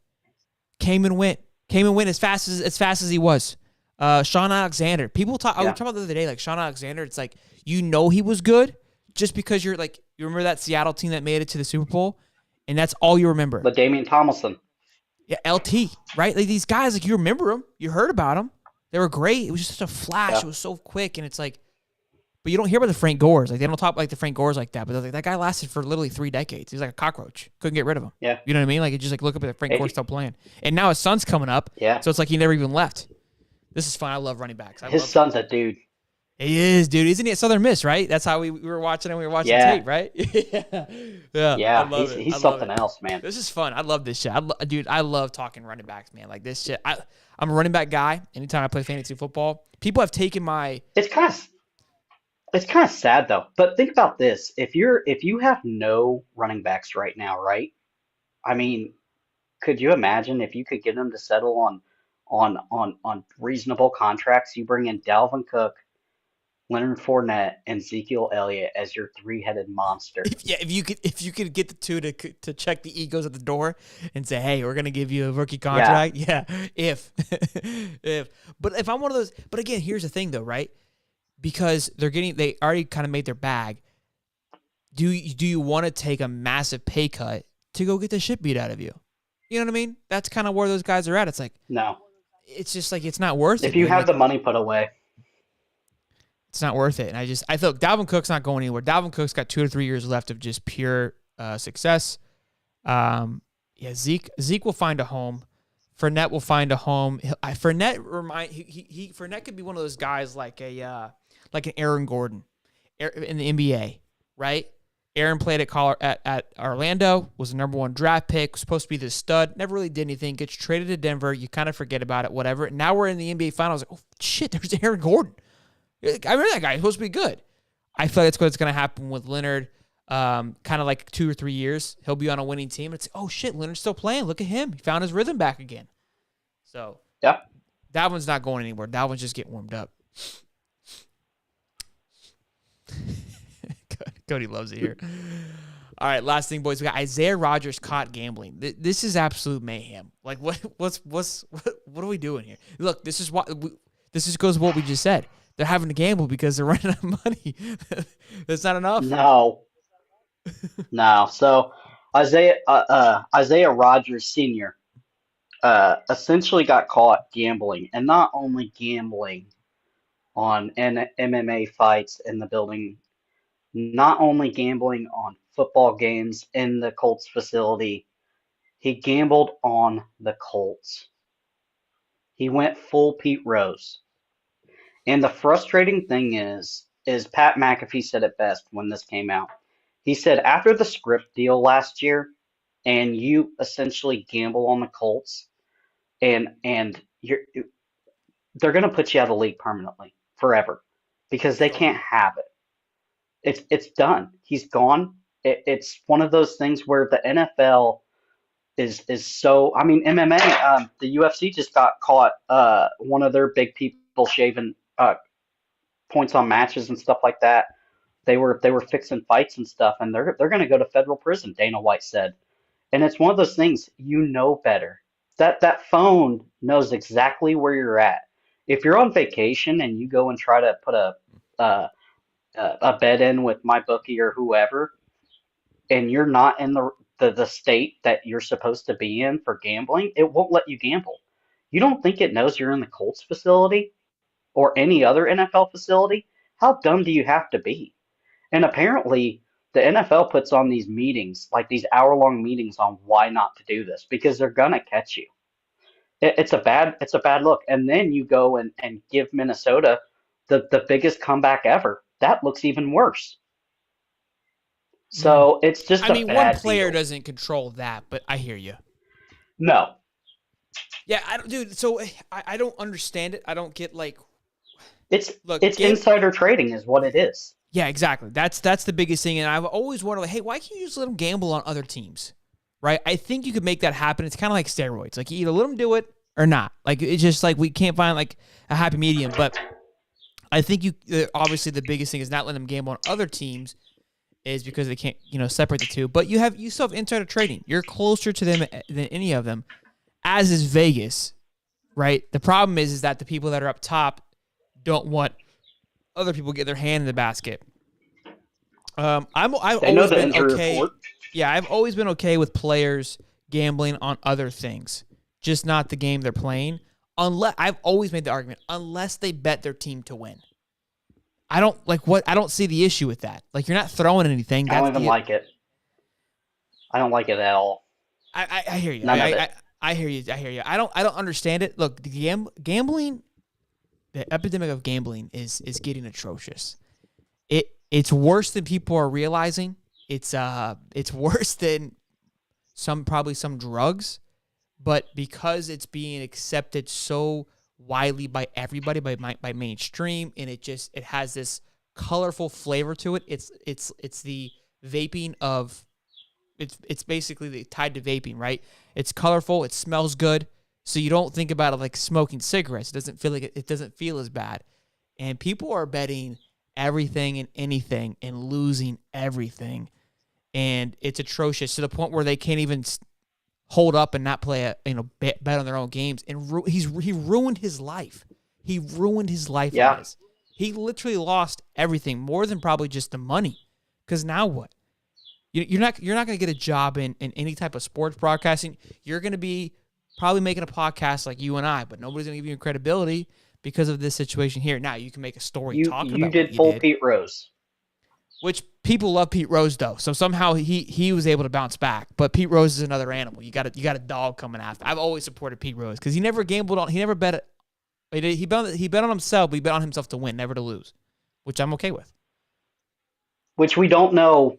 A: came and went as fast as he was. Sean Alexander. People talk. I was
B: Yeah.
A: talking about the other day, like Sean Alexander. It's like he was good just because you remember that Seattle team that made it to the Super Bowl, and that's all you remember.
B: LaDainian Tomlinson.
A: Yeah, LT, right? Like these guys, like you remember them, you heard about them, they were great. It was just a flash.
B: Yeah.
A: It was so quick, and it's like, but you don't hear about the Frank Gores. Like they don't talk like the Frank Gores like that. But like that guy lasted for literally 3 decades. He was like a cockroach. Couldn't get rid of him.
B: Yeah.
A: You know what I mean? Like it just like look up at the Frank
B: Hey,
A: Gore still playing, and now his son's coming up.
B: Yeah.
A: So it's like he never even left. This is fun. I love running backs.
B: His son's a dude.
A: He is, dude. Isn't he at Southern Miss, right? That's how we were watching and we were watching
B: Yeah.
A: tape, right? Yeah.
B: Yeah,
A: I love it.
B: he's
A: I love
B: something
A: it.
B: else, man.
A: This is fun. I love this shit. Dude, I love talking running backs, man. Like this shit. I'm a running back guy. Anytime I play fantasy football, people have taken my.
B: It's kind of sad though. But think about this: if you have no running backs right now, right? I mean, could you imagine if you could get them to settle on reasonable contracts? You bring in Dalvin Cook, Leonard Fournette, and Ezekiel Elliott as your three-headed monster.
A: Yeah, if you could get the two to check the egos at the door and say, hey, we're gonna give you a rookie contract. Yeah, if but if I'm one of those. But again, here's the thing though, right? Because they already kind of made their bag. Do you want to take a massive pay cut to go get the shit beat out of you? You know what I mean? That's kind of where those guys are at. It's like
B: No,
A: it's just like it's not worth it.
B: if you
A: dude.
B: have
A: Like,
B: the money put away,
A: it's not worth it. And I thought Dalvin Cook's not going anywhere. Dalvin Cook's got 2 or 3 years left of just pure success. Zeke will find a home. Fournette will find a home. Fournette could be one of those guys like an Aaron Gordon in the NBA, right? Aaron played at Orlando, was the number 1 draft pick, was supposed to be the stud, never really did anything, gets traded to Denver, you kind of forget about it, whatever. Now we're in the NBA Finals. Like, oh, shit, there's Aaron Gordon. I remember that guy. He's supposed to be good. I feel like that's what's going to happen with Leonard. Kind of like 2 or 3 years, he'll be on a winning team. It's oh shit, Leonard's still playing. Look at him. He found his rhythm back again. So
B: yeah.
A: Dalvin's not going anywhere. Dalvin's just getting warmed up. Cody loves it here. All right, last thing, boys. We got Isaiah Rodgers caught gambling. This is absolute mayhem. Like what are we doing here? Look, this is goes with what we just said. They're having to gamble because they're running out of money. That's not enough.
B: No. No. So Isaiah Rodgers Sr. Essentially got caught gambling, and not only gambling on MMA fights in the building, not only gambling on football games in the Colts facility. He gambled on the Colts. He went full Pete Rose. And the frustrating thing is Pat McAfee said it best when this came out. He said after the script deal last year, and you essentially gamble on the Colts, and they're going to put you out of the league permanently, forever, because they can't have it. It's done. He's gone. It's one of those things where the NFL is so. I mean, MMA. The UFC just got caught. One of their big people shaving points on matches and stuff like that. They were fixing fights and stuff, and they're going to go to federal prison. Dana White said, and it's one of those things you know better. That phone knows exactly where you're at. If you're on vacation and you go and try to put a a bet in with my bookie or whoever, and you're not in the state that you're supposed to be in for gambling, it won't let you gamble. You don't think it knows you're in the Colts facility or any other NFL facility? How dumb do you have to be? And apparently, the NFL puts on these meetings, like these hour-long meetings on why not to do this, because they're gonna catch you. It's a bad look. And then you go and give Minnesota the biggest comeback ever. That looks even worse.
A: Mm.
B: So it's just
A: I
B: a
A: mean, one
B: bad
A: player
B: deal.
A: doesn't control that, but I hear you.
B: No,
A: Yeah, I don't, dude. So I don't understand it. I don't get like,
B: it's
A: look,
B: it's insider trading is what it is.
A: yeah, exactly. That's the biggest thing, and I've always wondered, like, hey, why can't you just let them gamble on other teams, right? I think you could make that happen. It's kind of like steroids. Like, you either let them do it or not. Like, it's just like we can't find like a happy medium. But I think obviously the biggest thing is not letting them gamble on other teams is because they can't separate the two. But you still have insider trading. You're closer to them than any of them, as is Vegas, right? The problem is that the people that are up top don't want other people to get their hand in the basket. I've
B: They know
A: always
B: the
A: been
B: injury
A: okay.
B: report.
A: Yeah, I've always been okay with players gambling on other things, just not the game they're playing. Unless I've always made the argument, unless they bet their team to win. I don't see the issue with that. Like, you're not throwing anything.
B: I don't even like it. I don't like it at all.
A: I hear you.
B: None of it.
A: I hear you. I hear you. I don't understand it. Look, gambling, the epidemic of gambling is getting atrocious. It's worse than people are realizing. It's worse than probably some drugs, but because it's being accepted so widely by everybody, by mainstream, and it has this colorful flavor to it. It's the vaping of it's basically tied to vaping, right? It's colorful, it smells good, so you don't think about it like smoking cigarettes. It doesn't feel like it doesn't feel as bad, and people are betting everything and anything and losing everything, and it's atrocious to the point where they can't even hold up and not play bet on their own games, and he ruined his life. He ruined his life.
B: Yeah.
A: He literally lost everything, more than probably just the money. Because now what? You're not going to get a job in any type of sports broadcasting. You're going to be probably making a podcast like you and I, but nobody's going to give you credibility because of this situation here. Now you can make a story talking
B: You
A: about
B: did
A: what you
B: full
A: did,
B: Pete Rose.
A: which people love Pete Rose though. So somehow he was able to bounce back. But Pete Rose is another animal. You got a dog coming after. I've always supported Pete Rose because he never gambled on. He never bet it. He bet on himself. But he bet on himself to win, never to lose, which I'm okay with.
B: Which we don't know.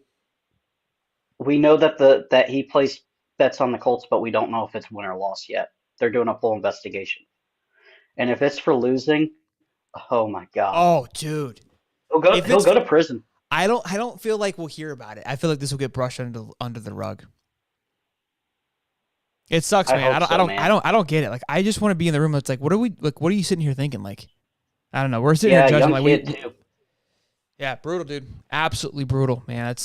B: We know that he placed bets on the Colts, but we don't know if it's win or loss yet. They're doing a full investigation. And if it's for losing, oh my God.
A: Oh, dude.
B: He'll go to prison.
A: I don't feel like we'll hear about it. I feel like this will get brushed under the rug. It sucks, man. I don't get it. Like, I just want to be in the room. It's like, what are you sitting here thinking? Like, I don't know. We're sitting here judging.
B: Young
A: Like,
B: kid too.
A: Yeah, brutal, dude. Absolutely brutal, man.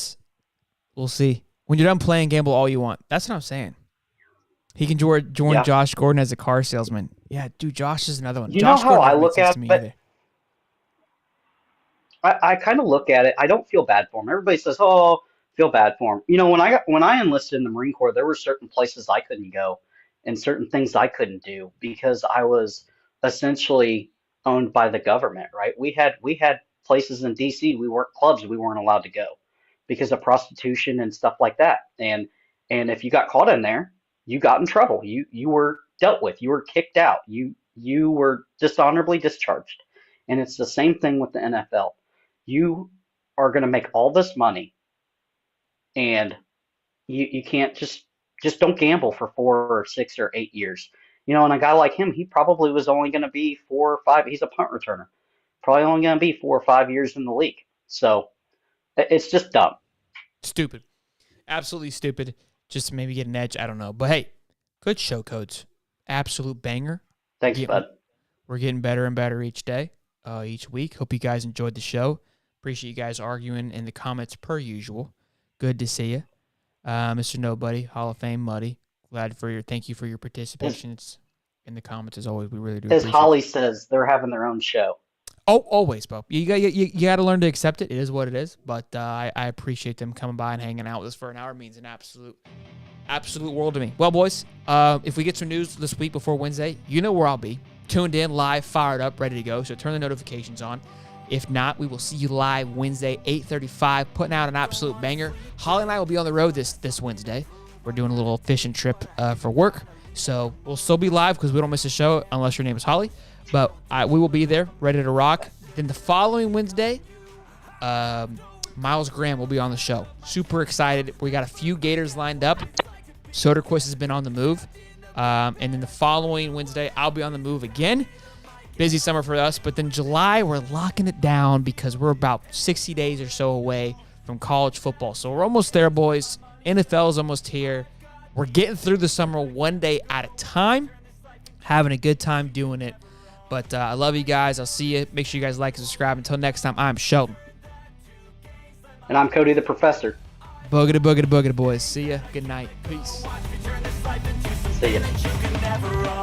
A: We'll see. When you're done playing, gamble all you want. That's what I'm saying. He can join Josh Gordon as a car salesman. Yeah, dude, Josh is another one.
B: You
A: Josh
B: know how
A: Gordon
B: I
A: never
B: look
A: makes sense
B: at
A: to me
B: but
A: either.
B: I kind of look at it. I don't feel bad for him. Everybody says, "Oh, feel bad for him." When I enlisted in the Marine Corps, there were certain places I couldn't go, and certain things I couldn't do because I was essentially owned by the government. Right? We had places in D.C. We weren't clubs. We weren't allowed to go. because of prostitution and stuff like that. And if you got caught in there, you got in trouble. You were dealt with. You were kicked out. You were dishonorably discharged. And it's the same thing with the NFL. You are going to make all this money, and you can't just don't gamble for 4 or 6 or 8 years. And a guy like him, he probably was only going to be 4 or 5. He's a punt returner, probably only going to be 4 or 5 years in the league. So it's just dumb.
A: Stupid. Absolutely stupid. Just to maybe get an edge. I don't know. But hey, good show, Codes. Absolute banger.
B: Thanks, bud.
A: We're getting better and better each day, each week. Hope you guys enjoyed the show. Appreciate you guys arguing in the comments per usual. Good to see you. Mr. Nobody, Hall of Fame Muddy. Thank you for your participation in the comments as always. We really do.
B: As Holly says, they're having their own show.
A: Oh, always, Bo. You got to learn to accept it. It is what it is. But I appreciate them coming by and hanging out with us for an hour. It means an absolute world to me. Well, boys, if we get some news this week before Wednesday, you know where I'll be. Tuned in, live, fired up, ready to go. So turn the notifications on. If not, we will see you live Wednesday, 8:35, putting out an absolute banger. Holly and I will be on the road this Wednesday. We're doing a little fishing trip for work. So we'll still be live because we don't miss a show unless your name is Holly. But we will be there, ready to rock. Then the following Wednesday, Miles Graham will be on the show. Super excited. We got a few Gators lined up. Soderquist has been on the move. And then the following Wednesday, I'll be on the move again. Busy summer for us. But then July, we're locking it down because we're about 60 days or so away from college football. So we're almost there, boys. NFL is almost here. We're getting through the summer one day at a time. Having a good time doing it. But I love you guys. I'll see you. Make sure you guys like and subscribe. Until next time, I'm Sheldon.
B: And I'm Cody the Professor.
A: Boogity, boogity, boogity, boys. See ya. Good night. Peace.
B: See ya.